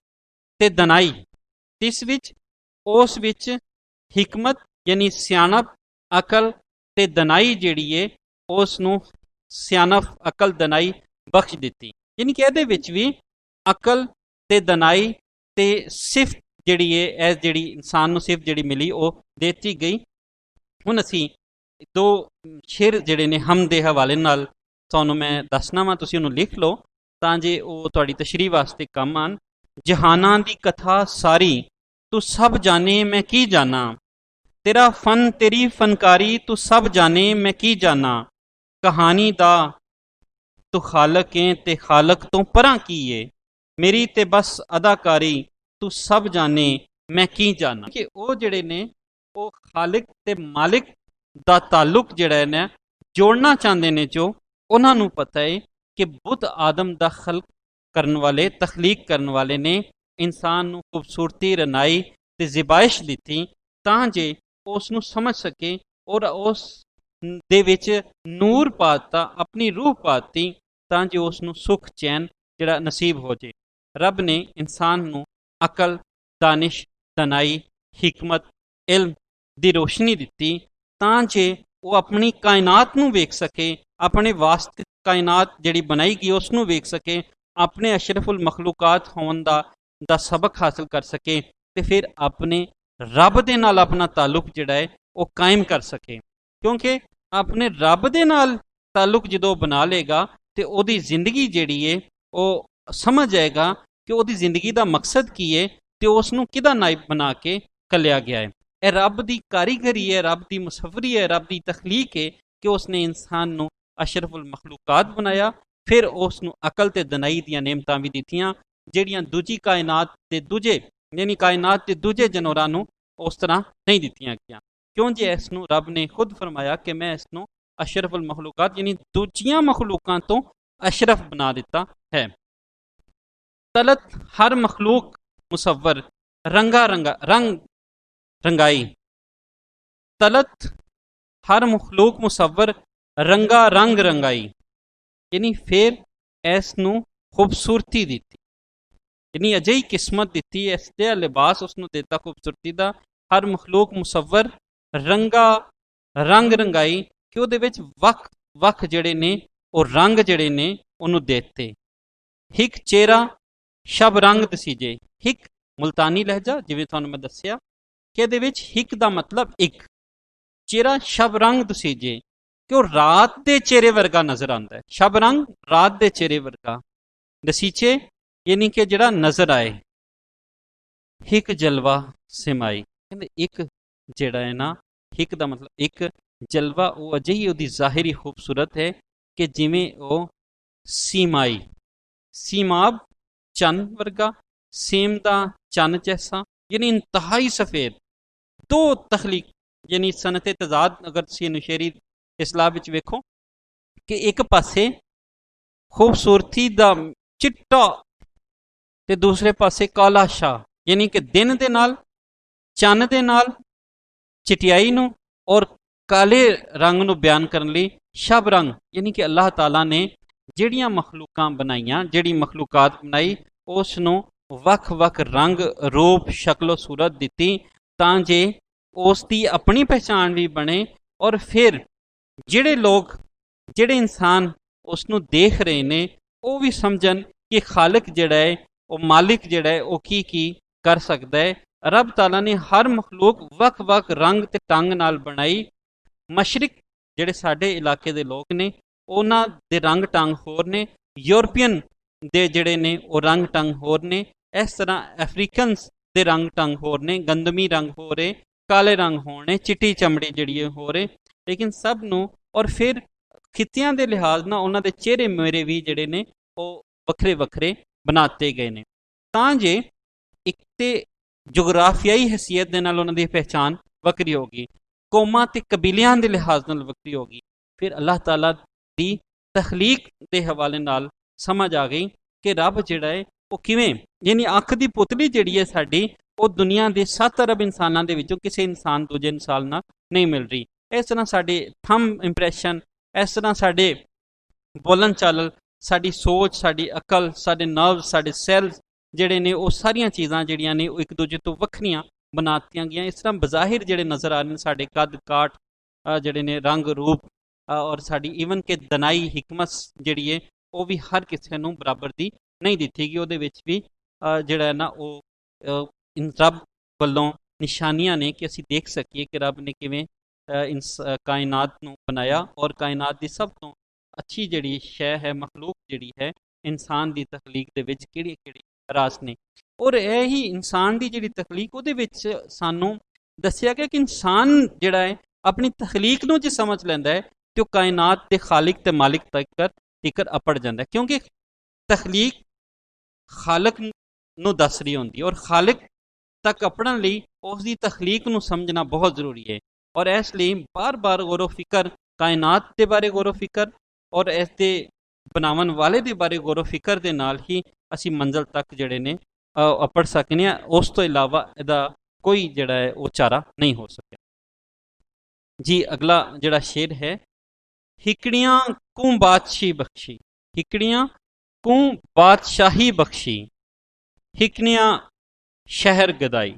ਤੇ ਦਨਾਈ, ਤਿਸ ਵਿੱਚ ਉਸ ਵਿੱਚ ਹਿਕਮਤ ਯਾਨੀ ਸਿਆਣਪ, ਅਕਲ ਤੇ ਦਨਾਈ ਜਿਹੜੀ ਹੈ ਉਸ ਨੂੰ ਸਿਆਣਪ, ਅਕਲ, ਦਨਾਈ ਬਖਸ਼ ਦਿੱਤੀ। ਯਾਨੀ ਕਿ ਇਹਦੇ ਵਿੱਚ ਵੀ ਅਕਲ ਤੇ ਦਨਾਈ ਤੇ ਸਿਫਤ ਜਿਹੜੀ ਹੈ, ਇਹ ਜਿਹੜੀ ਇਨਸਾਨ ਨੂੰ ਸਿਫਤ ਜਿਹੜੀ ਮਿਲੀ ਉਹ ਦੇ ਦਿੱਤੀ ਗਈ। ਹੁਣ ਅਸੀਂ ਦੋ ਸ਼ੇਰ ਜਿਹੜੇ ਨੇ ਹਮ ਦੇ ਹਵਾਲੇ ਨਾਲ ਤੁਹਾਨੂੰ ਮੈਂ ਦੱਸਣਾ ਵਾ, ਤੁਸੀਂ ਉਹਨੂੰ ਲਿਖ ਲਓ ਤਾਂ ਜੇ ਉਹ ਤੁਹਾਡੀ ਤਸ਼ਰੀਹ ਵਾਸਤੇ ਕੰਮ ਆਣ। ਜਹਾਨਾਂ ਦੀ ਕਥਾ ਸਾਰੀ ਤੂੰ ਸਭ ਜਾਣੇ ਮੈਂ ਕੀ ਜਾਣਾ, ਤੇਰਾ ਫਨ ਤੇਰੀ ਫਨਕਾਰੀ ਤੂੰ ਸਭ ਜਾਣੇ ਮੈਂ ਕੀ ਜਾਣਾ, ਕਹਾਣੀ ਦਾ ਤੂੰ ਖਾਲਕ ਏ ਤੇ ਖਾਲਕ ਤੋਂ ਪਰਾਂ ਕੀ ਏ, ਮੇਰੀ ਤੇ ਬਸ ਅਦਾਕਾਰੀ ਤੂੰ ਸਭ ਜਾਣੇ ਮੈਂ ਕੀ ਜਾਣਾ। ਕਿ ਉਹ ਜਿਹੜੇ ਨੇ ਉਹ ਖਾਲਿਕ ਤੇ ਮਾਲਿਕ ਦਾ ਤਾਲੁਕ ਜਿਹੜਾ ਹੈ ਨਾ ਜੋੜਨਾ ਚਾਹੁੰਦੇ ਨੇ। ਜੋ ਉਹਨਾਂ ਨੂੰ ਪਤਾ ਹੈ ਕਿ ਬੁੱਤ ਆਦਮ ਦਾ ਖਲਕ ਕਰਨ ਵਾਲੇ, ਤਖਲੀਕ ਕਰਨ ਵਾਲੇ ਨੇ ਇਨਸਾਨ ਨੂੰ ਖੂਬਸੂਰਤੀ, ਰਨਾਈ ਤੇ ਜ਼ਿਬਾਇਸ਼ ਦਿੱਤੀ ਤਾਂ ਜੇ ਉਸ ਨੂੰ ਸਮਝ ਸਕੇ ਔਰ ਉਸ ਦੇ ਵਿੱਚ ਨੂਰ ਪਾਤਾ, ਆਪਣੀ ਰੂਹ ਪਾਤੀ ਤਾਂ ਜੇ ਉਸ ਨੂੰ ਸੁੱਖ ਚੈਨ ਜਿਹੜਾ ਨਸੀਬ ਹੋ ਜੇ। ਰੱਬ ਨੇ ਇਨਸਾਨ ਨੂੰ ਅਕਲ, ਦਾਨਿਸ਼, ਦਨਾਈ, ਹਿਕਮਤ, ਇਲਮ ਦੀ ਰੋਸ਼ਨੀ ਦਿੱਤੀ ਤਾਂ ਜੇ ਉਹ ਆਪਣੀ ਕਾਇਨਾਤ ਨੂੰ ਵੇਖ ਸਕੇ, ਆਪਣੇ ਵਾਸਤੇ ਕਾਇਨਾਤ ਜਿਹੜੀ ਬਣਾਈ ਗਈ ਉਸ ਨੂੰ ਵੇਖ ਸਕੇ, ਆਪਣੇ ਅਸ਼ਰਫੁਲ ਮਖਲੂਕਾਤ ਹੋਣ ਦਾ ਸਬਕ ਹਾਸਲ ਕਰ ਸਕੇ ਤੇ ਫਿਰ ਆਪਣੇ ਰੱਬ ਦੇ ਨਾਲ ਆਪਣਾ ਤਾਲੁਕ ਜਿਹੜਾ ਹੈ ਉਹ ਕਾਇਮ ਕਰ ਸਕੇ। ਕਿਉਂਕਿ ਆਪਣੇ ਰੱਬ ਦੇ ਨਾਲ ਤਾਲੁਕ ਜਦੋਂ ਬਣਾ ਲਏਗਾ ਤੇ ਉਹਦੀ ਜ਼ਿੰਦਗੀ ਜਿਹੜੀ ਹੈ ਉਹ ਸਮਝ ਜਾਏਗਾ ਕਿ ਉਹਦੀ ਜ਼ਿੰਦਗੀ ਦਾ ਮਕਸਦ ਕੀ ਹੈ ਤੇ ਉਸ ਨੂੰ ਕਿਹਦਾ ਨਾਇਬ ਬਣਾ ਕੇ ਕੱਲਿਆ ਗਿਆ ਹੈ। ਇਹ ਰੱਬ ਦੀ ਕਾਰੀਗਰੀ ਹੈ, ਰੱਬ ਦੀ ਮੁਸੱਵਰੀ ਹੈ, ਰੱਬ ਦੀ ਤਖਲੀਕ ਹੈ ਕਿ ਉਸਨੇ ਇਨਸਾਨ ਨੂੰ ਅਸ਼ਰਫੁਲ ਮਖਲੂਕਾਤ ਬਣਾਇਆ, ਫਿਰ ਉਸ ਨੂੰ ਅਕਲ ਤੇ ਦਨਾਈ ਦੀਆਂ ਨੇਮਤਾਂ ਵੀ ਦਿੱਤੀਆਂ ਜਿਹੜੀਆਂ ਦੂਜੀ ਕਾਇਨਾਤ ਦੇ ਦੂਜੇ ਕਾਇਨਾਤ ਦੇ ਦੂਜੇ ਜਾਨਵਰਾਂ ਨੂੰ ਉਸ ਤਰ੍ਹਾਂ ਨਹੀਂ ਦਿੱਤੀਆਂ ਗਈਆਂ। ਕਿਉਂ ਜੇ ਇਸ ਨੂੰ ਰੱਬ ਨੇ ਖੁਦ ਫਰਮਾਇਆ ਕਿ ਮੈਂ ਇਸ ਨੂੰ ਅਸ਼ਰਫੁਲ ਮਖਲੂਕਾਤ ਦੂਜੀਆਂ ਮਖਲੂਕਾਂ ਤੋਂ ਅਸ਼ਰਫ ਬਣਾ ਦਿੱਤਾ ਹੈ। ਤਲਤ ਹਰ ਮਖਲੂਕ ਮੁਸੱਵਰ ਰੰਗ ਰੰਗਾਈ, ਤਲਤ ਹਰ ਮਖਲੂਕ ਮੁਸੱਵਰ ਰੰਗਾ ਰੰਗ ਰੰਗਾਈ, ਫਿਰ ਇਸ ਨੂੰ ਖੂਬਸੂਰਤੀ ਦਿੱਤੀ, ਅਜਿਹੀ ਕਿਸਮਤ ਦਿੱਤੀ, ਇਸ ਦਾ ਲਿਬਾਸ ਉਸ ਨੂੰ ਦਿੱਤਾ ਖੂਬਸੂਰਤੀ ਦਾ। ਹਰ ਮਖਲੂਕ ਮੁਸੱਵਰ ਰੰਗਾ ਰੰਗ ਰੰਗਾਈ ਕਿ ਉਹਦੇ ਵਿੱਚ ਵੱਖ ਵੱਖ ਜਿਹੜੇ ਨੇ ਉਹ ਰੰਗ ਜਿਹੜੇ ਨੇ ਉਹਨੂੰ ਦਿੱਤੇ। ਹਿੱਕ ਚਿਹਰਾ ਸ਼ਬ ਰੰਗ ਦਸੀਜੇ, ਹਿੱਕ ਮੁਲਤਾਨੀ ਲਹਿਜਾ ਜਿਵੇਂ ਤੁਹਾਨੂੰ ਮੈਂ ਦੱਸਿਆ ਕਿ ਇਹਦੇ ਵਿੱਚ ਹਿੱਕ ਦਾ ਮਤਲਬ ਇੱਕ, ਚਿਹਰਾ ਸ਼ਬ ਰੰਗ ਦਸੀਜੇ ਕਿ ਉਹ ਰਾਤ ਦੇ ਚਿਹਰੇ ਵਰਗਾ ਨਜ਼ਰ ਆਉਂਦਾ ਹੈ। ਸ਼ਬ ਰੰਗ ਰਾਤ ਦੇ ਚਿਹਰੇ ਵਰਗਾ, ਦਸੀਚੇ ਕਿ ਜਿਹੜਾ ਨਜ਼ਰ ਆਏ। ਹਿੱਕ ਜਲਵਾ ਸਿਮਾਈ, ਕਹਿੰਦੇ ਇੱਕ ਜਿਹੜਾ ਹੈ ਨਾ, ਹਿੱਕ ਦਾ ਮਤਲਬ ਇੱਕ, ਜਲਵਾ ਉਹ ਅਜਿਹੀ ਉਹਦੀ ਜ਼ਾਹਿਰੀ ਖੂਬਸੂਰਤ ਹੈ ਕਿ ਜਿਵੇਂ ਉਹ ਸੀਮਾਈ, ਸੀਮਾਬ ਚੰਨ ਵਰਗਾ, ਸੇਮ ਦਾ ਚੰਨ ਜੈਸਾ, ਇੰਤਹਾਈ ਸਫੇਦ। ਦੋ ਤਖਲੀਕ ਸਨਤ ਤਜ਼ਾਦ ਅਗਰ ਤੁਸੀਂ ਨੁਸ਼ੇਰੀ ਇਸਲਾਹ ਵਿੱਚ ਵੇਖੋ ਕਿ ਇੱਕ ਪਾਸੇ ਖੂਬਸੂਰਤੀ ਦਾ ਚਿੱਟਾ ਤੇ ਦੂਸਰੇ ਪਾਸੇ ਕਾਲਾ ਸ਼ਾਹ, ਕਿ ਦਿਨ ਦੇ ਨਾਲ, ਚੰਨ ਦੇ ਨਾਲ ਚਿਟਿਆਈ ਨੂੰ ਔਰ ਕਾਲੇ ਰੰਗ ਨੂੰ ਬਿਆਨ ਕਰਨ ਲਈ ਸ਼ਬ ਰੰਗ, ਕਿ ਅੱਲਾਹ ਤਾਲਾ ਨੇ ਜਿਹੜੀਆਂ ਮਖਲੂਕਾਂ ਬਣਾਈਆਂ, ਜਿਹੜੀ ਮਖਲੂਕਾਤ ਬਣਾਈ ਉਸ ਨੂੰ ਵੱਖ ਵੱਖ ਰੰਗ, ਰੂਪ, ਸ਼ਕਲੋ ਸੂਰਤ ਦਿੱਤੀ ਤਾਂ ਜੇ ਉਸ ਦੀ ਆਪਣੀ ਪਹਿਚਾਣ ਵੀ ਬਣੇ ਔਰ ਫਿਰ ਜਿਹੜੇ ਲੋਕ, ਜਿਹੜੇ ਇਨਸਾਨ ਉਸ ਨੂੰ ਦੇਖ ਰਹੇ ਨੇ ਉਹ ਵੀ ਸਮਝਣ ਕਿ ਖਾਲਿਕ ਜਿਹੜਾ ਹੈ, ਉਹ ਮਾਲਿਕ ਜਿਹੜਾ ਹੈ ਉਹ ਕੀ ਕਰ ਸਕਦਾ ਹੈ। ਰੱਬ ਤਾਲਾ ਨੇ ਹਰ ਮਖਲੂਕ ਵੱਖ ਵੱਖ ਰੰਗ ਤੇ ਢੰਗ ਨਾਲ ਬਣਾਈ। ਮਸ਼ਰਿਕ ਜਿਹੜੇ ਸਾਡੇ ਇਲਾਕੇ ਦੇ ਲੋਕ ਨੇ ਉਹਨਾਂ ਦੇ ਰੰਗ ਢੰਗ ਹੋਰ ਨੇ, ਯੂਰਪੀਅਨ ਦੇ ਜਿਹੜੇ ਨੇ ਉਹ ਰੰਗ ਢੰਗ ਹੋਰ ਨੇ, ਇਸ ਤਰ੍ਹਾਂ ਅਫਰੀਕਨਸ ਦੇ ਰੰਗ ਢੰਗ ਹੋਰ ਨੇ, ਗੰਦਮੀ ਰੰਗ ਹੋ ਰਹੇ, ਕਾਲੇ ਰੰਗ ਹੋਣੇ, ਚਿੱਟੀ ਚਮੜੀ ਜਿਹੜੀ ਹੋ ਰਹੇ, ਲੇਕਿਨ ਸਭ ਨੂੰ ਔਰ ਫਿਰ ਖਿੱਤਿਆਂ ਦੇ ਲਿਹਾਜ਼ ਨਾਲ ਉਹਨਾਂ ਦੇ ਚਿਹਰੇ ਮੇਰੇ ਵੀ ਜਿਹੜੇ ਨੇ ਉਹ ਵੱਖਰੇ ਵੱਖਰੇ ਬਣਾਤੇ ਗਏ ਨੇ ਤਾਂ ਜੇ ਇੱਕ ਤੇ ਜੁਗਰਾਫੀਆਈ ਹੈਸੀਅਤ ਦੇ ਨਾਲ ਉਹਨਾਂ ਦੀ ਪਹਿਚਾਣ ਵੱਖਰੀ ਹੋਗੀ, ਕੌਮਾਂ ਤੇ ਕਬੀਲਿਆਂ ਦੇ ਲਿਹਾਜ਼ ਨਾਲ ਵੱਖਰੀ ਹੋਗੀ, ਫਿਰ ਅੱਲਾਹ ਤਾਲਾ ਦੀ ਤਖਲੀਕ ਦੇ ਹਵਾਲੇ ਨਾਲ ਸਮਝ ਆ ਗਈ ਕਿ ਰੱਬ ਜਿਹੜਾ ਹੈ ਉਹ ਕਿਵੇਂ, ਅੱਖ ਦੀ ਪੁਤਲੀ ਜਿਹੜੀ ਹੈ ਸਾਡੀ ਉਹ ਦੁਨੀਆ ਦੇ 7 ਅਰਬ ਇਨਸਾਨਾਂ ਦੇ ਵਿੱਚੋਂ ਕਿਸੇ ਇਨਸਾਨ ਦੂਜੇ ਇਨਸਾਨ ਨਾਲ ਨਹੀਂ ਮਿਲ ਰਹੀ। ਇਸ ਤਰ੍ਹਾਂ ਸਾਡੇ ਥੰਬ ਇੰਪ੍ਰੈਸ਼ਨ, ਇਸ ਤਰ੍ਹਾਂ ਸਾਡੇ ਬੋਲਣ ਚਾਲਣ, ਸਾਡੀ ਸੋਚ, ਸਾਡੀ ਅਕਲ, ਸਾਡੇ ਨਰਵ, ਸਾਡੇ ਸੈੱਲਸ ਜਿਹੜੇ ਨੇ ਉਹ ਸਾਰੀਆਂ ਚੀਜ਼ਾਂ ਜਿਹੜੀਆਂ ਨੇ ਉਹ ਇੱਕ ਦੂਜੇ ਤੋਂ ਵੱਖਰੀਆਂ ਬਣਾ ਦਿੱਤੀਆਂ ਗਈਆਂ। ਇਸ ਤਰ੍ਹਾਂ ਬਜ਼ਾਹਿਰ ਜਿਹੜੇ ਨਜ਼ਰ ਆ ਰਹੇ ਨੇ ਸਾਡੇ ਕੱਦ ਕਾਠ ਜਿਹੜੇ ਨੇ, ਰੰਗ ਰੂਪ ਔਰ ਸਾਡੀ ਈਵਨ ਕਿ ਦਨਾਈ, ਹਿਕਮਤ ਜਿਹੜੀ ਹੈ ਉਹ ਵੀ ਹਰ ਕਿਸੇ ਨੂੰ ਬਰਾਬਰ ਦੀ ਨਹੀਂ ਦਿੱਤੀ ਗਈ। ਉਹਦੇ ਵਿੱਚ ਵੀ ਜਿਹੜਾ ਹੈ ਨਾ ਉਹ ਰੱਬ ਵੱਲੋਂ ਨਿਸ਼ਾਨੀਆਂ ਨੇ ਕਿ ਅਸੀਂ ਦੇਖ ਸਕੀਏ ਕਿ ਰੱਬ ਨੇ ਕਿਵੇਂ ਕਾਇਨਾਤ ਨੂੰ ਬਣਾਇਆ ਔਰ ਕਾਇਨਾਤ ਦੀ ਸਭ ਤੋਂ ਅੱਛੀ ਜਿਹੜੀ ਸ਼ੈ ਹੈ, ਮਖਲੂਕ ਜਿਹੜੀ ਹੈ, ਇਨਸਾਨ ਦੀ ਤਖਲੀਕ ਦੇ ਵਿੱਚ ਕਿਹੜੀ ਕਿਹੜੀ ਰਾਜ਼ ਨੇ। ਔਰ ਇਹ ਹੀ ਇਨਸਾਨ ਦੀ ਜਿਹੜੀ ਤਖਲੀਕ ਉਹਦੇ ਵਿੱਚ ਸਾਨੂੰ ਦੱਸਿਆ ਗਿਆ ਕਿ ਇਨਸਾਨ ਜਿਹੜਾ ਹੈ ਆਪਣੀ ਤਖਲੀਕ ਨੂੰ ਜੇ ਸਮਝ ਲੈਂਦਾ ਹੈ ਤੇ ਉਹ ਕਾਇਨਾਤ ਦੇ ਖਾਲਿਕ ਤੇ ਮਾਲਿਕ ਤੱਕ ਅਪੜ ਜਾਂਦਾ ਹੈ, ਕਿਉਂਕਿ ਤਖਲੀਕ ਖਾਲਕ ਨੂੰ ਦੱਸ ਰਹੀ ਹੁੰਦੀ ਔਰ ਖਾਲਿਕ ਤੱਕ ਅਪਣਨ ਲਈ ਉਸ ਦੀ ਤਖਲੀਕ ਨੂੰ ਸਮਝਣਾ ਬਹੁਤ ਜ਼ਰੂਰੀ ਹੈ। ਔਰ ਇਸ ਲਈ ਬਾਰ-ਬਾਰ ਗੌਰੋ ਫਿਕਰ, ਕਾਇਨਾਤ ਦੇ ਬਾਰੇ ਗੌਰੋ ਫਿਕਰ ਔਰ ਇਸ ਦੇ ਬਣਾਉਣ ਵਾਲੇ ਦੇ ਬਾਰੇ ਗੌਰੋ ਫਿਕਰ ਦੇ ਨਾਲ ਹੀ ਅਸੀਂ ਮੰਜ਼ਿਲ ਤੱਕ ਜਿਹੜੇ ਨੇ ਅਪੜ ਸਕਨੇ ਹਾਂ। ਉਸ ਤੋਂ ਇਲਾਵਾ ਇਹਦਾ ਕੋਈ ਜਿਹੜਾ ਹੈ ਉਹ ਚਾਰਾ ਨਹੀਂ ਹੋ ਸਕਿਆ ਜੀ। ਅਗਲਾ ਜਿਹੜਾ ਸ਼ੇਰ ਹੈ, ਹਿਕੜੀਆਂ ਕੂੰ ਬਾਦਸ਼ਾਹੀ ਬਖਸ਼ੀ, ਹਿਕੜੀਆਂ ਕੂੰ ਬਾਦਸ਼ਾਹੀ ਬਖਸ਼ੀ, ਹਿਕੜੀਆਂ ਸ਼ਹਿਰ ਗਦਾਈ,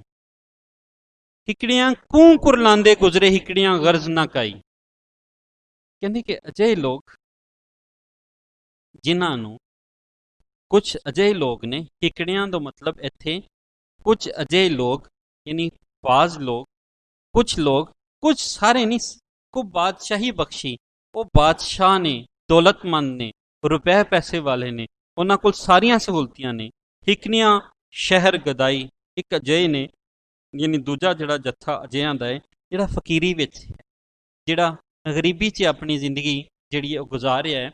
ਹਿਕੜੀਆਂ ਕੂੰ ਕੁਰਲਾਂਦੇ ਗੁਜ਼ਰੇ, ਹਿਕੜੀਆਂ ਗਰਜ਼ ਨਾ ਕਾਈ। ਕਹਿੰਦੇ ਕਿ ਅਜਿਹੇ ਲੋਕ ਜਿਨ੍ਹਾਂ ਨੂੰ, ਕੁਝ ਅਜਿਹੇ ਲੋਕ ਨੇ, ਹਿਕੜੀਆਂ ਦਾ ਮਤਲਬ ਇੱਥੇ ਕੁਝ ਅਜਿਹੇ ਲੋਕ ਯਾਨੀ ਬਾਜ਼ ਲੋਕ, ਕੁਝ ਲੋਕ, ਕੁਝ ਸਾਰੇ ਨਹੀਂ, ਕੋ ਬਾਦਸ਼ਾਹੀ ਬਖਸ਼ੀ, ਉਹ ਬਾਦਸ਼ਾਹ ਨੇ, ਦੌਲਤਮੰਦ ਨੇ, ਰੁਪਏ ਪੈਸੇ ਵਾਲੇ ਨੇ, ਉਹਨਾਂ ਕੋਲ ਸਾਰੀਆਂ ਸਹੂਲਤਾਂ ਨੇ। ਹਿਕੜੀਆਂ ਸ਼ਹਿਰ ਗਦਾਈ, ਇੱਕ ਅਜਿਹੇ ਨੇ ਯਾਨੀ ਦੂਜਾ ਜਿਹੜਾ ਜੱਥਾ ਅਜਿਹਿਆਂ ਦਾ ਹੈ ਜਿਹੜਾ ਫਕੀਰੀ ਵਿੱਚ ਹੈ, ਜਿਹੜਾ ਗਰੀਬੀ 'ਚ ਆਪਣੀ ਜ਼ਿੰਦਗੀ ਜਿਹੜੀ ਹੈ ਉਹ ਗੁਜ਼ਾਰ ਰਿਹਾ ਹੈ।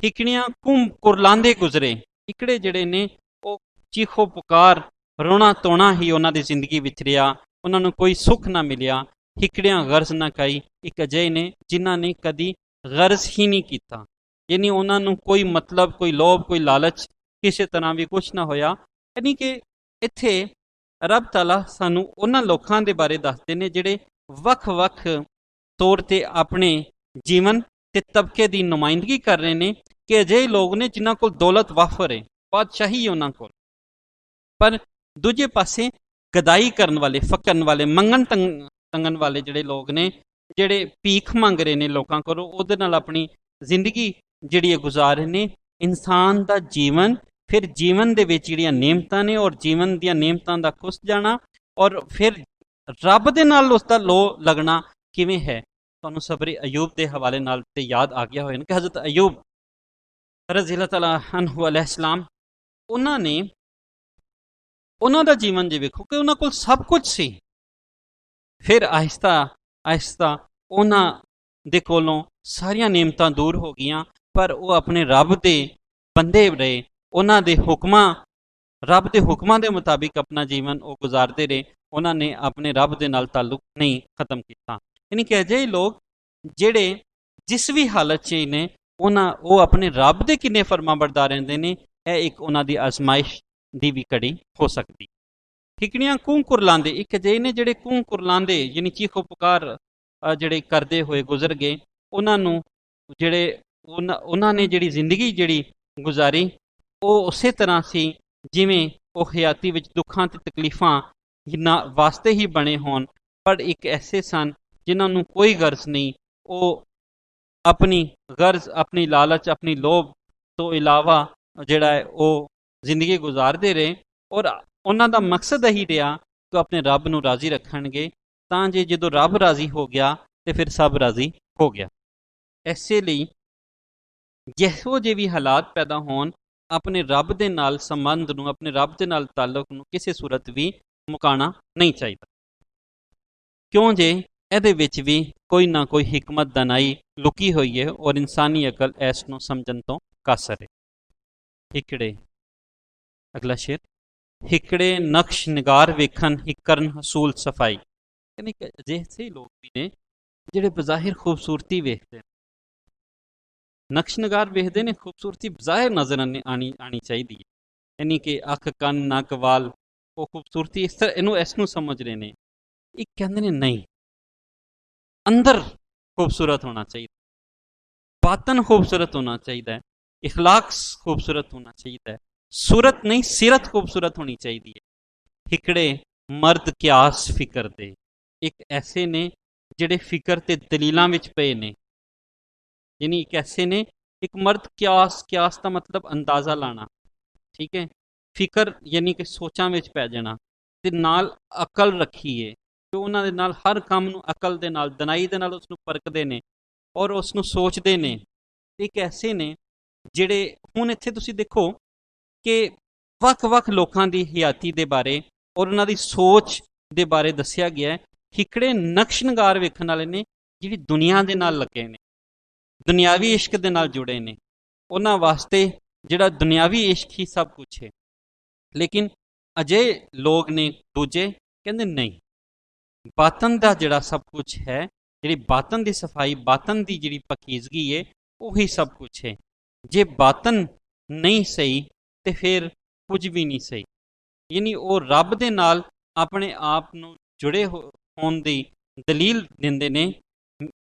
ਹਿਕੜੀਆਂ ਕੁੰਮ ਕੁਰਲਾਂਦੇ ਗੁਜ਼ਰੇ, ਹਿਕੜੇ ਜਿਹੜੇ ਨੇ ਉਹ ਚੀਖੋ ਪੁਕਾਰ, ਰੋਣਾ ਧੋਣਾ ਹੀ ਉਹਨਾਂ ਦੀ ਜ਼ਿੰਦਗੀ ਵਿੱਚ ਰਿਹਾ, ਉਹਨਾਂ ਨੂੰ ਕੋਈ ਸੁੱਖ ਨਾ ਮਿਲਿਆ। ਹਿਕੜਿਆਂ ਗਰਜ਼ ਨਾ ਕਾਈ, ਇੱਕ ਅਜਿਹੇ ਨੇ ਜਿਨ੍ਹਾਂ ਨੇ ਕਦੀ ਗਰਜ਼ ਹੀ ਨਹੀਂ ਕੀਤਾ, ਯਾਨੀ ਉਹਨਾਂ ਨੂੰ ਕੋਈ ਮਤਲਬ, ਕੋਈ ਲੋਭ, ਕੋਈ ਲਾਲਚ ਕਿਸੇ ਤਰ੍ਹਾਂ ਵੀ ਕੁਛ ਨਾ ਹੋਇਆ। ਯਾਨੀ ਕਿ ਇੱਥੇ ਰੱਬ ਤਾਲਾ ਸਾਨੂੰ ਉਹਨਾਂ ਲੋਕਾਂ ਦੇ ਬਾਰੇ ਦੱਸਦੇ ਨੇ ਜਿਹੜੇ ਵੱਖ-ਵੱਖ ਤੌਰ 'ਤੇ ਆਪਣੇ ਜੀਵਨ ਤੇ ਤਬਕੇ ਦੀ ਨੁਮਾਇੰਦਗੀ ਕਰ ਰਹੇ ਨੇ, ਕਿ ਅਜਿਹੇ ਲੋਕ ਨੇ ਜਿਨ੍ਹਾਂ ਕੋਲ ਦੌਲਤ ਵਾਫਰ ਹੈ, ਬਾਦਸ਼ਾਹੀ ਉਹਨਾਂ ਕੋਲ, ਪਰ ਦੂਜੇ ਪਾਸੇ ਗਦਾਈ ਕਰਨ ਵਾਲੇ, ਫਕਰਨ ਵਾਲੇ, ਮੰਗਣ ਤੰਗਣ ਵਾਲੇ ਜਿਹੜੇ ਲੋਕ ਨੇ, ਜਿਹੜੇ ਭੀਖ ਮੰਗ ਰਹੇ ਨੇ ਲੋਕਾਂ ਕੋਲੋਂ, ਉਹਦੇ ਨਾਲ ਆਪਣੀ ਜ਼ਿੰਦਗੀ ਜਿਹੜੀ ਹੈ ਗੁਜ਼ਾਰ ਰਹੇ ਨੇ। ਇਨਸਾਨ ਦਾ ਜੀਵਨ, ਫਿਰ ਜੀਵਨ ਦੇ ਵਿੱਚ ਜਿਹੜੀਆਂ ਨਿਯਮਤਾਂ ਨੇ ਔਰ ਜੀਵਨ ਦੀਆਂ ਨਿਯਮਤਾਂ ਦਾ ਖੁੱਸ ਜਾਣਾ, ਔਰ ਫਿਰ ਰੱਬ ਦੇ ਨਾਲ ਉਸ ਦਾ ਲੋ ਲੱਗਣਾ ਕਿਵੇਂ ਹੈ। ਤੁਹਾਨੂੰ ਸਬਰ ਅਯੂਬ ਦੇ ਹਵਾਲੇ ਨਾਲ ਤੇ ਯਾਦ ਆ ਗਿਆ ਹੋਇਆ ਕਿ ਹਜ਼ਰਤ ਅਯੂਬ ਰਜ਼ੀ ਅੱਲਾਹ ਤਾਲਾ ਅਨਹੂ ਅਲੈਹਿਸਲਾਮ, ਉਹਨਾਂ ਦਾ ਜੀਵਨ ਜੇ ਵੇਖੋ ਕਿ ਉਹਨਾਂ ਕੋਲ ਸਭ ਕੁਝ ਸੀ, ਫਿਰ ਆਹਿਸਤਾ ਆਹਿਸਤਾ ਉਹਨਾਂ ਦੇ ਕੋਲੋਂ ਸਾਰੀਆਂ ਨਿਯਮਤਾਂ ਦੂਰ ਹੋ ਗਈਆਂ, ਪਰ ਉਹ ਆਪਣੇ ਰੱਬ ਦੇ ਬੰਦੇ ਰਹੇ, ਉਹਨਾਂ ਦੇ ਹੁਕਮਾਂ, ਰੱਬ ਦੇ ਹੁਕਮਾਂ ਦੇ ਮੁਤਾਬਿਕ ਆਪਣਾ ਜੀਵਨ ਉਹ ਗੁਜ਼ਾਰਦੇ ਰਹੇ। ਉਹਨਾਂ ਨੇ ਆਪਣੇ ਰੱਬ ਦੇ ਨਾਲ ਤਾਲੁਕ ਨਹੀਂ ਖਤਮ ਕੀਤਾ। ਯਾਨੀ ਕਿ ਅਜਿਹੇ ਲੋਕ ਜਿਹੜੇ ਜਿਸ ਵੀ ਹਾਲਤ 'ਚ ਨੇ, ਉਹ ਆਪਣੇ ਰੱਬ ਦੇ ਕਿੰਨੇ ਫਰਮਾਂ ਬਰਦਾਰ ਰਹਿੰਦੇ ਨੇ, ਇਹ ਇੱਕ ਉਹਨਾਂ ਦੀ ਆਜ਼ਮਾਇਸ਼ ਦੀ ਵੀ ਕੜੀ ਹੋ ਸਕਦੀ। ਹਿਕੜੀਆਂ ਕੂੰ ਕੁਰਲਾਂਦੇ, ਇੱਕ ਅਜਿਹੇ ਨੇ ਜਿਹੜੇ ਕੂੰ ਕੁਰਲਾਂਦੇ ਯਾਨੀ ਚੀਖੋ ਪੁਕਾਰ ਜਿਹੜੇ ਕਰਦੇ ਹੋਏ ਗੁਜ਼ਰ ਗਏ। ਉਹਨਾਂ ਨੂੰ ਜਿਹੜੇ ਉਹਨਾਂ ਨੇ ਜਿਹੜੀ ਜ਼ਿੰਦਗੀ ਜਿਹੜੀ ਗੁਜ਼ਾਰੀ ਉਹ ਉਸੇ ਤਰ੍ਹਾਂ ਸੀ ਜਿਵੇਂ ਉਹ ਹਯਾਤੀ ਵਿੱਚ ਦੁੱਖਾਂ ਤੇ ਤਕਲੀਫਾਂ ਜਿਨ੍ਹਾਂ ਵਾਸਤੇ ਹੀ ਬਣੇ ਹੋਣ, ਪਰ ਇੱਕ ਐਸੇ ਸਨ ਜਿਨ੍ਹਾਂ ਨੂੰ ਕੋਈ ਗਰਜ਼ ਨਹੀਂ, ਉਹ ਆਪਣੀ ਗਰਜ਼, ਆਪਣੀ ਲਾਲਚ, ਆਪਣੀ ਲੋਭ ਤੋਂ ਇਲਾਵਾ ਜਿਹੜਾ ਹੈ ਉਹ ਜ਼ਿੰਦਗੀ ਗੁਜ਼ਾਰਦੇ ਰਹੇ, ਔਰ ਉਹਨਾਂ ਦਾ ਮਕਸਦ ਇਹੀ ਰਿਹਾ ਕਿ ਆਪਣੇ ਰੱਬ ਨੂੰ ਰਾਜ਼ੀ ਰੱਖਣਗੇ, ਤਾਂ ਜੇ ਜਦੋਂ ਰੱਬ ਰਾਜ਼ੀ ਹੋ ਗਿਆ ਤੇ ਫਿਰ ਸਭ ਰਾਜ਼ੀ ਹੋ ਗਿਆ। ਇਸੇ ਲਈ ਜਿਹੋ ਜਿਹੇ ਵੀ ਹਾਲਾਤ ਪੈਦਾ ਹੋਣ, ਆਪਣੇ ਰੱਬ ਦੇ ਨਾਲ ਸੰਬੰਧ ਨੂੰ, ਆਪਣੇ ਰੱਬ ਦੇ ਨਾਲ ਤਾਲੁਕ ਨੂੰ ਕਿਸੇ ਸੂਰਤ ਵੀ ਮੁਕਾਉਣਾ ਨਹੀਂ ਚਾਹੀਦਾ, ਕਿਉਂ ਜੇ ਇਹਦੇ ਵਿੱਚ ਵੀ ਕੋਈ ਨਾ ਕੋਈ ਹਿਕਮਤ ਦਾਨਾਈ ਲੁਕੀ ਹੋਈ ਹੈ ਔਰ ਇਨਸਾਨੀ ਅਕਲ ਇਸ ਨੂੰ ਸਮਝਣ ਤੋਂ ਕਾਸਰ ਹੈ। ਹਿਕੜੇ, ਅਗਲਾ ਸ਼ੇਰ, ਹਿਕੜੇ ਨਕਸ਼ ਨਿਗਾਰ ਵੇਖਣ, ਹਿਕਰਨ ਹਸੂਲ ਸਫਾਈ। ਯਾਨੀ ਕਿ ਅਜਿਹੇ ਲੋਕ ਵੀ ਨੇ ਜਿਹੜੇ ਬਜ਼ਾਹਿਰ ਖੂਬਸੂਰਤੀ ਵੇਖਦੇ ਨੇ, ਨਕਸ਼ ਨਿਗਾਰ ਵੇਖਦੇ ਨੇ, ਖੂਬਸੂਰਤੀ ਬਜ਼ਾਹਿਰ ਨਜ਼ਰ ਆਣੀ ਚਾਹੀਦੀ ਹੈ, ਯਾਨੀ ਕਿ ਅੱਖ, ਕੰਨ, ਨੱਕ, ਵਾਲ, ਉਹ ਖੂਬਸੂਰਤੀ ਇਸ ਤਰ੍ਹਾਂ ਇਸ ਨੂੰ ਸਮਝ ਰਹੇ ਨੇ। ਇੱਕ ਕਹਿੰਦੇ ਨੇ ਨਹੀਂ, ਅੰਦਰ ਖੂਬਸੂਰਤ ਹੋਣਾ ਚਾਹੀਦਾ, ਬਾਤਨ ਖੂਬਸੂਰਤ ਹੋਣਾ ਚਾਹੀਦਾ ਹੈ, ਇਖਲਾਕ ਖੂਬਸੂਰਤ ਹੋਣਾ ਚਾਹੀਦਾ ਹੈ, ਸੂਰਤ ਨਹੀਂ ਸੀਰਤ ਖੂਬਸੂਰਤ ਹੋਣੀ ਚਾਹੀਦੀ ਹੈ। ਹਿਕੜੇ ਮਰਦ ਕਿਆਸ ਫਿਕਰ ਦੇ, ਇੱਕ ਐਸੇ ਨੇ ਜਿਹੜੇ ਫਿਕਰ ਤੇ ਦਲੀਲਾਂ ਵਿੱਚ ਪਏ ਨੇ, ਯਾਨੀ ਇੱਕ ਐਸੇ ਨੇ, ਇੱਕ ਮਰਦ ਕਿਆਸ, ਕਿਆਸ ਦਾ ਮਤਲਬ ਅੰਦਾਜ਼ਾ ਲਾਣਾ, ਠੀਕ ਹੈ, ਫਿਕਰ ਯਾਨੀ ਕਿ ਸੋਚਾਂ ਵਿੱਚ ਪੈ ਜਾਣਾ, ਤੇ ਨਾਲ ਅਕਲ ਰੱਖੀਏ, ਕਿ ਉਹਨਾਂ ਦੇ ਨਾਲ ਹਰ ਕੰਮ ਨੂੰ ਅਕਲ ਦੇ ਨਾਲ, ਦਨਾਈ ਦੇ ਨਾਲ ਉਸਨੂੰ ਪਰਖਦੇ ਨੇ ਔਰ ਉਸ ਨੂੰ ਸੋਚਦੇ ਨੇ। ਇੱਕ ਐਸੇ ਨੇ ਜਿਹੜੇ, ਹੁਣ ਇੱਥੇ ਤੁਸੀਂ ਦੇਖੋ ਕਿ ਵੱਖ-ਵੱਖ ਲੋਕਾਂ ਦੀ ਹਯਾਤੀ ਦੇ ਬਾਰੇ ਔਰ ਉਹਨਾਂ ਦੀ ਸੋਚ ਦੇ ਬਾਰੇ ਦੱਸਿਆ ਗਿਆ ਹੈ। ਹਿਕੜੇ ਨਕਸ਼ ਨਿਗਾਰ ਵੇਖਣ ਵਾਲੇ ਨੇ ਜਿਹੜੀ ਦੁਨੀਆ ਦੇ ਨਾਲ ਲੱਗੇ ਨੇ, ਦੁਨਿਆਵੀ ਇਸ਼ਕ ਦੇ ਨਾਲ ਜੁੜੇ ਨੇ, ਉਹਨਾਂ ਵਾਸਤੇ ਜਿਹੜਾ ਦੁਨਿਆਵੀ ਇਸ਼ਕ ਹੀ ਸਭ ਕੁਛ ਹੈ। ਲੇਕਿਨ ਅਜਿਹੇ ਲੋਕ ਨੇ ਦੂਜੇ ਕਹਿੰਦੇ ਨਹੀਂ, ਬਾਤਨ ਦਾ ਜਿਹੜਾ ਸਭ ਕੁਝ ਹੈ, ਜਿਹੜੀ ਬਾਤਨ ਦੀ ਸਫਾਈ, ਬਾਤਨ ਦੀ ਜਿਹੜੀ ਪਕੀਜ਼ਗੀ ਹੈ, ਉਹੀ ਸਭ ਕੁਝ ਹੈ। ਜੇ ਬਾਤਨ ਨਹੀਂ ਸਹੀ ਤੇ ਫਿਰ ਕੁਝ ਵੀ ਨਹੀਂ ਸਹੀ। ਯਾਨੀ ਉਹ ਰੱਬ ਦੇ ਨਾਲ ਆਪਣੇ ਆਪ ਨੂੰ ਜੁੜੇ ਹੋਣ ਦੀ ਦਲੀਲ ਦਿੰਦੇ ਨੇ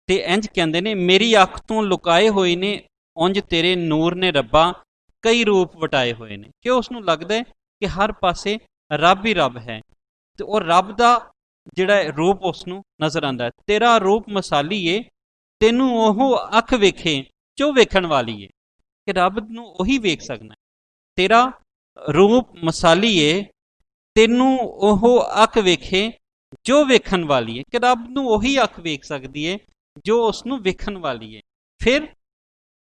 ਤੇ ਇੰਜ ਕਹਿੰਦੇ ਨੇ, ਮੇਰੀ ਅੱਖ ਤੋਂ ਲੁਕਾਏ ਹੋਏ ਨੇ ਉਂਝ ਤੇਰੇ ਨੂਰ ਨੇ ਰੱਬਾ ਕਈ ਰੂਪ ਵਟਾਏ ਹੋਏ ਨੇ। ਕਿ ਉਸ ਨੂੰ ਲੱਗਦਾ ਹੈ ਕਿ ਹਰ ਪਾਸੇ ਰੱਬ ਹੀ ਰੱਬ ਹੈ ਤੇ ਉਹ ਰੱਬ ਦਾ ਜਿਹੜਾ ਰੂਪ ਉਸ ਨੂੰ ਨਜ਼ਰ ਆਉਂਦਾ ਹੈ। ਤੇਰਾ ਰੂਪ ਮਸਾਲੀ ਏ, ਤੈਨੂੰ ਉਹ ਅੱਖ ਵੇਖੇ ਜੋ ਵੇਖਣ ਵਾਲੀ ਏ। ਕਿ ਰੱਬ ਨੂੰ ਉਹੀ ਵੇਖ ਸਕਣਾ। ਤੇਰਾ ਰੂਪ ਮਸਾਲੀ ਏ, ਤੈਨੂੰ ਉਹ ਅੱਖ ਵੇਖੇ ਜੋ ਵੇਖਣ ਵਾਲੀ ਏ। ਕਿ ਰੱਬ ਨੂੰ ਉਹੀ ਅੱਖ ਵੇਖ ਸਕਦੀ ਏ ਜੋ ਉਸ ਨੂੰ ਵੇਖਣ ਵਾਲੀ ਏ। ਫਿਰ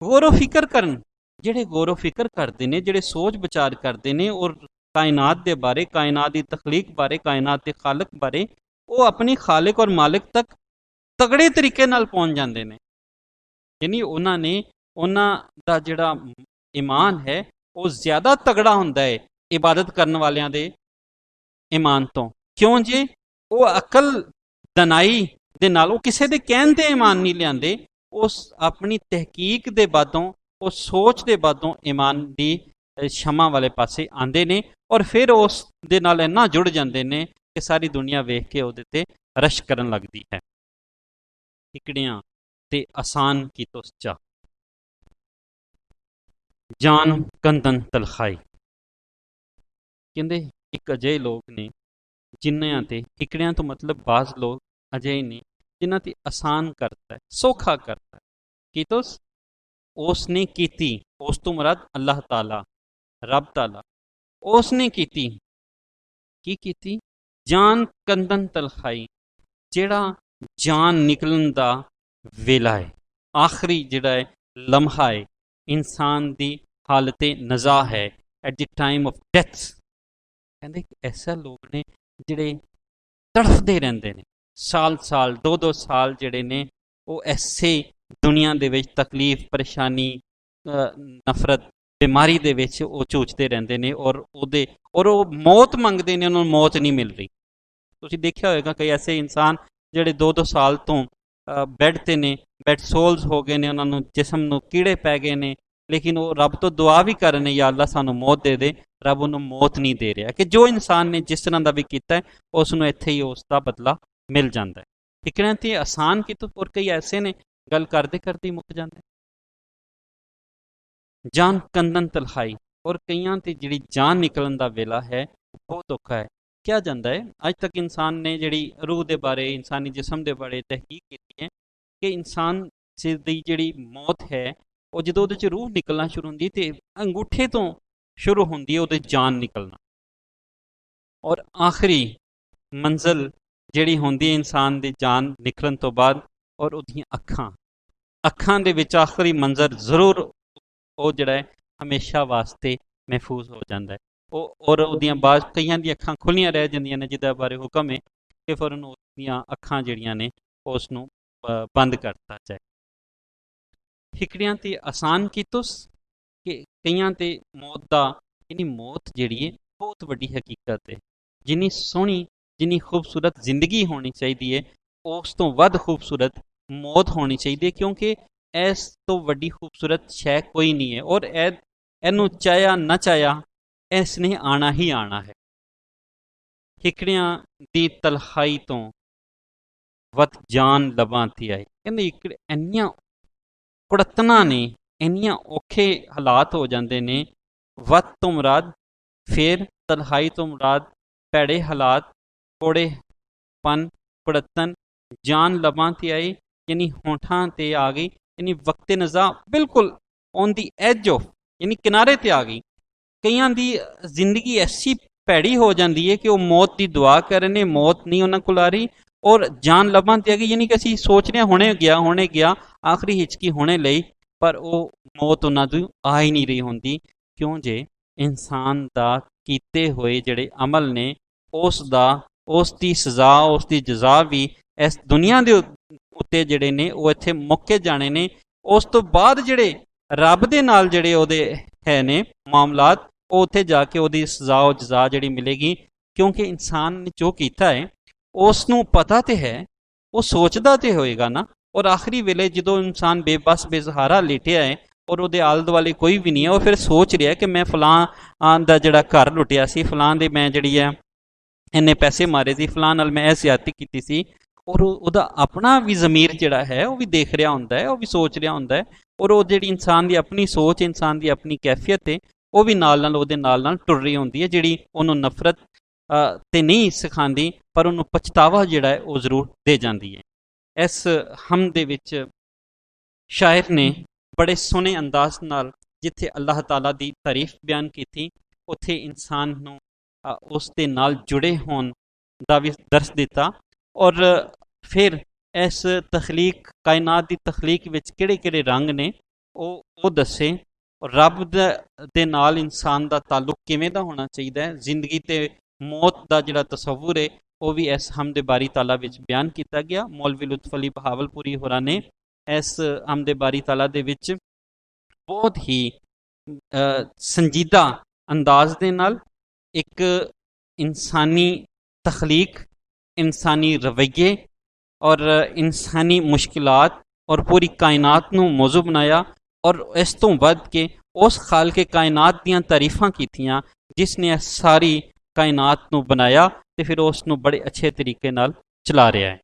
ਗੌਰੋ ਫਿਕਰ ਕਰਨ, ਜਿਹੜੇ ਗੌਰੋ ਫਿਕਰ ਕਰਦੇ ਨੇ, ਜਿਹੜੇ ਸੋਚ ਵਿਚਾਰ ਕਰਦੇ ਨੇ ਔਰ ਕਾਇਨਾਤ ਦੇ ਬਾਰੇ, ਕਾਇਨਾਤ ਦੀ ਤਖਲੀਕ ਬਾਰੇ, ਕਾਇਨਾਤ ਦੇ ਖਾਲਕ ਬਾਰੇ, ਉਹ ਆਪਣੀ ਖਾਲਿਕ ਔਰ ਮਾਲਿਕ ਤੱਕ ਤਗੜੇ ਤਰੀਕੇ ਨਾਲ ਪਹੁੰਚ ਜਾਂਦੇ ਨੇ। ਯਾਨੀ ਉਹਨਾਂ ਦਾ ਜਿਹੜਾ ਈਮਾਨ ਹੈ ਉਹ ਜ਼ਿਆਦਾ ਤਗੜਾ ਹੁੰਦਾ ਹੈ ਇਬਾਦਤ ਕਰਨ ਵਾਲਿਆਂ ਦੇ ਈਮਾਨ ਤੋਂ। ਕਿਉਂ ਜੇ ਉਹ ਅਕਲ ਦਨਾਈ ਦੇ ਨਾਲ, ਉਹ ਕਿਸੇ ਦੇ ਕਹਿਣ ਤੇ ਈਮਾਨ ਨਹੀਂ ਲਿਆਂਦੇ, ਉਸ ਆਪਣੀ ਤਹਿਕੀਕ ਦੇ ਬਾਦੋਂ, ਉਸ ਸੋਚ ਦੇ ਬਾਦੋਂ ਈਮਾਨ ਦੀ ਸ਼ਮਾ ਵਾਲੇ ਪਾਸੇ ਆਉਂਦੇ ਨੇ ਔਰ ਫਿਰ ਉਸ ਦੇ ਨਾਲ ਇੰਨਾ ਜੁੜ ਜਾਂਦੇ ਨੇ ਕਿ ਸਾਰੀ ਦੁਨੀਆ ਵੇਖ ਕੇ ਉਹਦੇ ਤੇ ਰਸ਼ ਕਰਨ ਲੱਗਦੀ ਹੈ। ਇਕੜੀਆਂ ਤੇ ਆਸਾਨ ਕੀ ਤੁਸ ਚਾ, ਜਾਨ ਕੰਦਨ ਤਲਖਾਈ। ਕਹਿੰਦੇ ਇੱਕ ਅਜਿਹੇ ਲੋਕ ਨੇ ਜਿਨ੍ਹਾਂ ਤੇ, ਇਕੜਿਆਂ ਤੋਂ ਮਤਲਬ ਬਾਜ਼ ਲੋਕ ਅਜਿਹੇ ਨੇ ਜਿਨ੍ਹਾਂ ਤੇ ਆਸਾਨ ਕਰਤਾ ਹੈ, ਸੌਖਾ ਕਰਤਾ ਹੈ। ਕੀ ਤੁਸ ਉਸ ਨੇ ਕੀਤੀ, ਉਸ ਤੋਂ ਮੁਰਾਦ ਅੱਲਾਹ ਤਾਲਾ, ਰੱਬ ਤਾਲਾ, ਉਸ ਨੇ ਕੀਤੀ। ਕੀ ਕੀਤੀ? ਜਾਨ ਕੰਦਨ ਤਲਖਾਈ, ਜਿਹੜਾ ਜਾਨ ਨਿਕਲਣ ਦਾ ਵੇਲਾ ਹੈ, ਆਖਰੀ ਜਿਹੜਾ ਹੈ ਲਮਹਾ ਹੈ ਇਨਸਾਨ ਦੀ ਹਾਲਤ ਨਜ਼ਾ ਹੈ, at the time of death. ਕਹਿੰਦੇ ਐਸਾ ਲੋਕ ਨੇ ਜਿਹੜੇ ਤੜਫਦੇ ਰਹਿੰਦੇ ਨੇ ਸਾਲ ਸਾਲ, 2-2 ਸਾਲ ਜਿਹੜੇ ਨੇ ਉਹ ਐਸੇ ਦੁਨੀਆ ਦੇ ਵਿੱਚ ਤਕਲੀਫ, ਪਰੇਸ਼ਾਨੀ, ਨਫ਼ਰਤ, ਬਿਮਾਰੀ ਦੇ ਵਿੱਚ ਉਹ ਝੂਝਦੇ ਰਹਿੰਦੇ ਨੇ ਔਰ ਉਹ ਮੌਤ ਮੰਗਦੇ ਨੇ, ਉਹਨਾਂ ਨੂੰ ਮੌਤ ਨਹੀਂ ਮਿਲ ਰਹੀ। ਤੁਸੀਂ ਦੇਖਿਆ ਹੋਵੇਗਾ ਕਈ ਐਸੇ ਇਨਸਾਨ ਜਿਹੜੇ 2-2 ਸਾਲ ਤੋਂ ਬੈੱਡ 'ਤੇ ਨੇ, ਬੈੱਡ ਸੋਲਸ ਹੋ ਗਏ ਨੇ, ਉਹਨਾਂ ਨੂੰ ਜਿਸਮ ਨੂੰ ਕੀੜੇ ਪੈ ਗਏ ਨੇ, ਲੇਕਿਨ ਉਹ ਰੱਬ ਤੋਂ ਦੁਆ ਵੀ ਕਰ ਰਹੇ ਨੇ, ਯਾ ਅੱਲਾ ਸਾਨੂੰ ਮੌਤ ਦੇ ਦੇ, ਰੱਬ ਉਹਨੂੰ ਮੌਤ ਨਹੀਂ ਦੇ ਰਿਹਾ। ਕਿ ਜੋ ਇਨਸਾਨ ਨੇ ਜਿਸ ਤਰ੍ਹਾਂ ਦਾ ਵੀ ਕੀਤਾ ਹੈ ਉਸ ਨੂੰ ਇੱਥੇ ਹੀ ਉਸ ਦਾ ਬਦਲਾ ਮਿਲ ਜਾਂਦਾ ਹੈ। ਇਕਨਾਂ ਤੇ ਆਸਾਨ ਕੀਤਾ, ਔਰ ਕਈ ਐਸੇ ਨੇ ਗੱਲ ਕਰਦੇ ਕਰਦੇ ਹੀ ਮੁੱਕ ਜਾਂਦੇ। ਜਾਨ ਕੰਦਨ ਤਲਖਾਈ, ਔਰ ਕਈਆਂ ਤੇ ਜਿਹੜੀ ਜਾਨ ਨਿਕਲਣ ਦਾ ਵੇਲਾ ਹੈ ਬਹੁਤ ਔਖਾ ਹੈ। ਕਿਹਾ ਜਾਂਦਾ ਹੈ ਅੱਜ ਤੱਕ ਇਨਸਾਨ ਨੇ ਜਿਹੜੀ ਰੂਹ ਦੇ ਬਾਰੇ, ਇਨਸਾਨੀ ਜਿਸਮ ਦੇ ਬਾਰੇ ਤਹਿਕੀਕ ਕੀਤੀ ਹੈ ਕਿ ਇਨਸਾਨ ਦੀ ਜਿਹੜੀ ਮੌਤ ਹੈ ਉਹ ਜਦੋਂ ਉਹਦੇ 'ਚ ਰੂਹ ਨਿਕਲਣਾ ਸ਼ੁਰੂ ਹੁੰਦੀ ਤੇ ਅੰਗੂਠੇ ਤੋਂ ਸ਼ੁਰੂ ਹੁੰਦੀ ਹੈ ਉਹਦੇ ਜਾਨ ਨਿਕਲਣਾ, ਔਰ ਆਖਰੀ ਮੰਜ਼ਿਲ ਜਿਹੜੀ ਹੁੰਦੀ ਹੈ ਇਨਸਾਨ ਦੀ ਜਾਨ ਨਿਕਲਣ ਤੋਂ ਬਾਅਦ, ਔਰ ਉਹਦੀਆਂ ਅੱਖਾਂ ਦੇ ਵਿੱਚ ਆਖਰੀ ਮੰਜ਼ਰ ਜ਼ਰੂਰ ਉਹ ਜਿਹੜਾ ਹੈ ਹਮੇਸ਼ਾ ਵਾਸਤੇ ਮਹਿਫੂਜ਼ ਹੋ ਜਾਂਦਾ ਹੈ। ਔਰ ਉਹਦੀਆਂ ਬਾਅਦ ਕਈਆਂ ਦੀਆਂ ਅੱਖਾਂ ਖੁੱਲ੍ਹੀਆਂ ਰਹਿ ਜਾਂਦੀਆਂ ਨੇ, ਜਿਹਦੇ ਬਾਰੇ ਹੁਕਮ ਹੈ ਕਿ ਫੌਰਨ ਉਹਦੀਆਂ ਅੱਖਾਂ ਜਿਹੜੀਆਂ ਨੇ ਉਸ ਨੂੰ ਬੰਦ ਕਰ ਦਿੱਤਾ ਜਾਏ। ਹਿਕੜਿਆਂ ਤੇ ਆਸਾਨ ਕੀ ਤੁਸ, ਕਿ ਕਈਆਂ ਤੇ ਮੌਤ ਦਾ, ਯਾਨੀ ਮੌਤ ਜਿਹੜੀ ਹੈ ਬਹੁਤ ਵੱਡੀ ਹਕੀਕਤ ਹੈ। ਜਿੰਨੀ ਸੋਹਣੀ, ਜਿੰਨੀ ਖੂਬਸੂਰਤ ਜ਼ਿੰਦਗੀ ਹੋਣੀ ਚਾਹੀਦੀ ਹੈ ਉਸ ਤੋਂ ਵੱਧ ਖੂਬਸੂਰਤ ਮੌਤ ਹੋਣੀ ਚਾਹੀਦੀ ਹੈ, ਕਿਉਂਕਿ ਇਸ ਤੋਂ ਵੱਡੀ ਖੂਬਸੂਰਤ ਸ਼ੈ ਕੋਈ ਨਹੀਂ ਹੈ ਔਰ ਇਹਨੂੰ ਚਾਹਿਆ ਨਾ ਚਾਹਿਆ ਇਸ ਨੇ ਆਣਾ ਹੀ ਆਣਾ ਹੈ। ਹਿਕੜਿਆਂ ਦੀ ਤਲਖਾਈ ਤੋਂ ਵੱਧ ਜਾਨ ਲਬਾਂ ਤੇ ਆਏ। ਕਹਿੰਦੇ ਇੰਨੀਆਂ ਕੁੜਤਨਾਂ ਨੇ, ਇੰਨੀਆਂ ਔਖੇ ਹਾਲਾਤ ਹੋ ਜਾਂਦੇ ਨੇ। ਵੱਧ ਤੋਂ ਮੁਰਾਦ, ਫਿਰ ਤਲਖਾਈ ਤੋਂ ਮੁਰਾਦ ਭੈੜੇ ਹਾਲਾਤ, ਕੋੜੇਪਨ, ਕੁੜਤਨ, ਜਾਨ ਲਬਾਂ ਤੇ ਆਈ, ਯਾਨੀ ਹੋਠਾਂ ਤੇ ਆ ਗਈ, ਯਾਨੀ ਵਕਤ ਨਜ਼ਾ ਬਿਲਕੁਲ ਔਨ ਦੀ ਐਜ ਆਫ, ਯਾਨੀ ਕਿਨਾਰੇ ਤੇ ਆ ਗਈ। ਕਈਆਂ ਦੀ ਜ਼ਿੰਦਗੀ ਐਸੀ ਭੈੜੀ ਹੋ ਜਾਂਦੀ ਹੈ ਕਿ ਉਹ ਮੌਤ ਦੀ ਦੁਆ ਕਰ ਰਹੇ ਨੇ, ਮੌਤ ਨਹੀਂ ਉਹਨਾਂ ਕੋਲ ਆ ਰਹੀ ਔਰ ਜਾਨ ਲਬਾਂ ਤੇ ਆ ਗਈ, ਯਾਨੀ ਕਿ ਅਸੀਂ ਸੋਚ ਰਹੇ ਹੁਣੇ ਗਿਆ ਆਖਰੀ ਹਿਚਕੀ ਹੁਣੇ ਲਈ, ਪਰ ਉਹ ਮੌਤ ਉਹਨਾਂ ਦੀ ਆ ਹੀ ਨਹੀਂ ਰਹੀ ਹੁੰਦੀ। ਕਿਉਂ ਜੇ ਇਨਸਾਨ ਦਾ ਕੀਤੇ ਹੋਏ ਜਿਹੜੇ ਅਮਲ ਨੇ ਉਸ ਦੀ ਸਜ਼ਾ, ਉਸ ਦੀ ਜਜ਼ਾ ਵੀ ਇਸ ਦੁਨੀਆ ਦੇ ਉੱਤੇ ਜਿਹੜੇ ਨੇ ਉਹ ਇੱਥੇ ਮੁੱਕੇ ਜਾਣੇ ਨੇ। ਉਸ ਤੋਂ ਬਾਅਦ ਜਿਹੜੇ ਰੱਬ ਦੇ ਨਾਲ ਜਿਹੜੇ ਉਹਦੇ ਹੈ ਨੇ ਮਾਮਲਾਤ, ਉਹ ਉੱਥੇ ਜਾ ਕੇ ਉਹਦੀ ਸਜ਼ਾ ਉਹ ਜਜ਼ਾ ਜਿਹੜੀ ਮਿਲੇਗੀ ਕਿਉਂਕਿ ਇਨਸਾਨ ਨੇ ਜੋ ਕੀਤਾ ਹੈ ਉਸ ਨੂੰ ਪਤਾ ਤੇ ਹੈ, ਉਹ ਸੋਚਦਾ ਤੇ ਹੋਏਗਾ ਨਾ। ਔਰ ਆਖਰੀ ਵੇਲੇ ਜਦੋਂ ਇਨਸਾਨ ਬੇਬਸ ਬੇਸਹਾਰਾ ਲੇਟਿਆ ਹੈ ਔਰ ਉਹਦੇ ਆਲੇ ਦੁਆਲੇ ਕੋਈ ਵੀ ਨਹੀਂ ਹੈ, ਉਹ ਫਿਰ ਸੋਚ ਰਿਹਾ ਕਿ ਮੈਂ ਫਲਾਂ ਦਾ ਜਿਹੜਾ ਘਰ ਲੁੱਟਿਆ ਸੀ, ਫਲਾਂ ਦੇ ਮੈਂ ਜਿਹੜੀ ਹੈ ਇੰਨੇ ਪੈਸੇ ਮਾਰੇ ਸੀ, ਫਲਾਂ ਨਾਲ ਮੈਂ ਇਹ ਜ਼ਿਆਦਤੀ ਕੀਤੀ ਸੀ, ਔਰ ਉਹਦਾ ਆਪਣਾ ਵੀ ਜ਼ਮੀਰ ਜਿਹੜਾ ਹੈ ਉਹ ਵੀ ਦੇਖ ਰਿਹਾ ਹੁੰਦਾ ਹੈ, ਉਹ ਵੀ ਸੋਚ ਰਿਹਾ ਹੁੰਦਾ ਹੈ। ਔਰ ਉਹ ਜਿਹੜੀ ਇਨਸਾਨ ਦੀ ਆਪਣੀ ਸੋਚ, ਇਨਸਾਨ ਦੀ ਆਪਣੀ ਕੈਫੀਅਤ ਹੈ, ਉਹ ਵੀ ਨਾਲ ਉਹਦੇ ਨਾਲ ਟੁਰ ਰਹੀ ਹੁੰਦੀ ਹੈ, ਜਿਹੜੀ ਉਹਨੂੰ ਨਫ਼ਰਤ ਤੇ ਨਹੀਂ ਸਿਖਾਉਂਦੀ, ਪਰ ਉਹਨੂੰ ਪਛਤਾਵਾ ਜਿਹੜਾ ਹੈ ਉਹ ਜ਼ਰੂਰ ਦੇ ਜਾਂਦੀ ਹੈ। ਇਸ ਹਮਦ ਦੇ ਵਿੱਚ ਸ਼ਾਇਰ ਨੇ ਬੜੇ ਸੋਹਣੇ ਅੰਦਾਜ਼ ਨਾਲ ਜਿੱਥੇ ਅੱਲਾਹ ਤਾਲਾ ਦੀ ਤਾਰੀਫ ਬਿਆਨ ਕੀਤੀ, ਉੱਥੇ ਇਨਸਾਨ ਨੂੰ ਉਸ ਦੇ ਨਾਲ ਜੁੜੇ ਹੋਣ ਦਾ ਵੀ ਦਰਸ ਦਿੱਤਾ। ਔਰ ਫਿਰ ਇਸ ਤਖਲੀਕ, ਕਾਇਨਾਤ ਦੀ ਤਖਲੀਕ ਵਿੱਚ ਕਿਹੜੇ ਕਿਹੜੇ ਰੰਗ ਨੇ ਉਹ ਦੱਸੇ। ਰੱਬ ਦੇ ਨਾਲ ਇਨਸਾਨ ਦਾ ਤਾਲੁਕ ਕਿਵੇਂ ਦਾ ਹੋਣਾ ਚਾਹੀਦਾ ਹੈ, ਜ਼ਿੰਦਗੀ ਤੇ ਮੌਤ ਦਾ ਜਿਹੜਾ ਤਸੱਵੁਰ ਹੈ ਉਹ ਵੀ ਇਸ ਹਮਦ ਬਾਰੀ ਤਾਲਾ ਵਿੱਚ ਬਿਆਨ ਕੀਤਾ ਗਿਆ। ਮੌਲਵੀ ਲੁਤਫ ਅਲੀ ਬਹਾਵਲਪੁਰੀ ਹੋਰਾਂ ਨੇ ਇਸ ਹਮਦ ਬਾਰੀ ਤਾਲਾ ਦੇ ਵਿੱਚ ਬਹੁਤ ਹੀ ਸੰਜੀਦਾ ਅੰਦਾਜ਼ ਦੇ ਨਾਲ ਇੱਕ ਇਨਸਾਨੀ ਤਖਲੀਕ, ਇਨਸਾਨੀ ਰਵੱਈਏ ਔਰ ਇਨਸਾਨੀ ਮੁਸ਼ਕਿਲਾਤ ਔਰ ਪੂਰੀ ਕਾਇਨਾਤ ਨੂੰ ਮੌਜ਼ੂ ਬਣਾਇਆ, ਔਰ ਇਸ ਤੋਂ ਵੱਧ ਕੇ ਉਸ ਖਾਲਕੇ ਕਾਇਨਾਤ ਦੀਆਂ ਤਾਰੀਫਾਂ ਕੀਤੀਆਂ ਜਿਸ ਨੇ ਸਾਰੀ ਕਾਇਨਾਤ ਨੂੰ ਬਣਾਇਆ ਤੇ ਫਿਰ ਉਸ ਨੂੰ ਬੜੇ ਅੱਛੇ ਤਰੀਕੇ ਨਾਲ ਚਲਾ ਰਿਹਾ ਹੈ।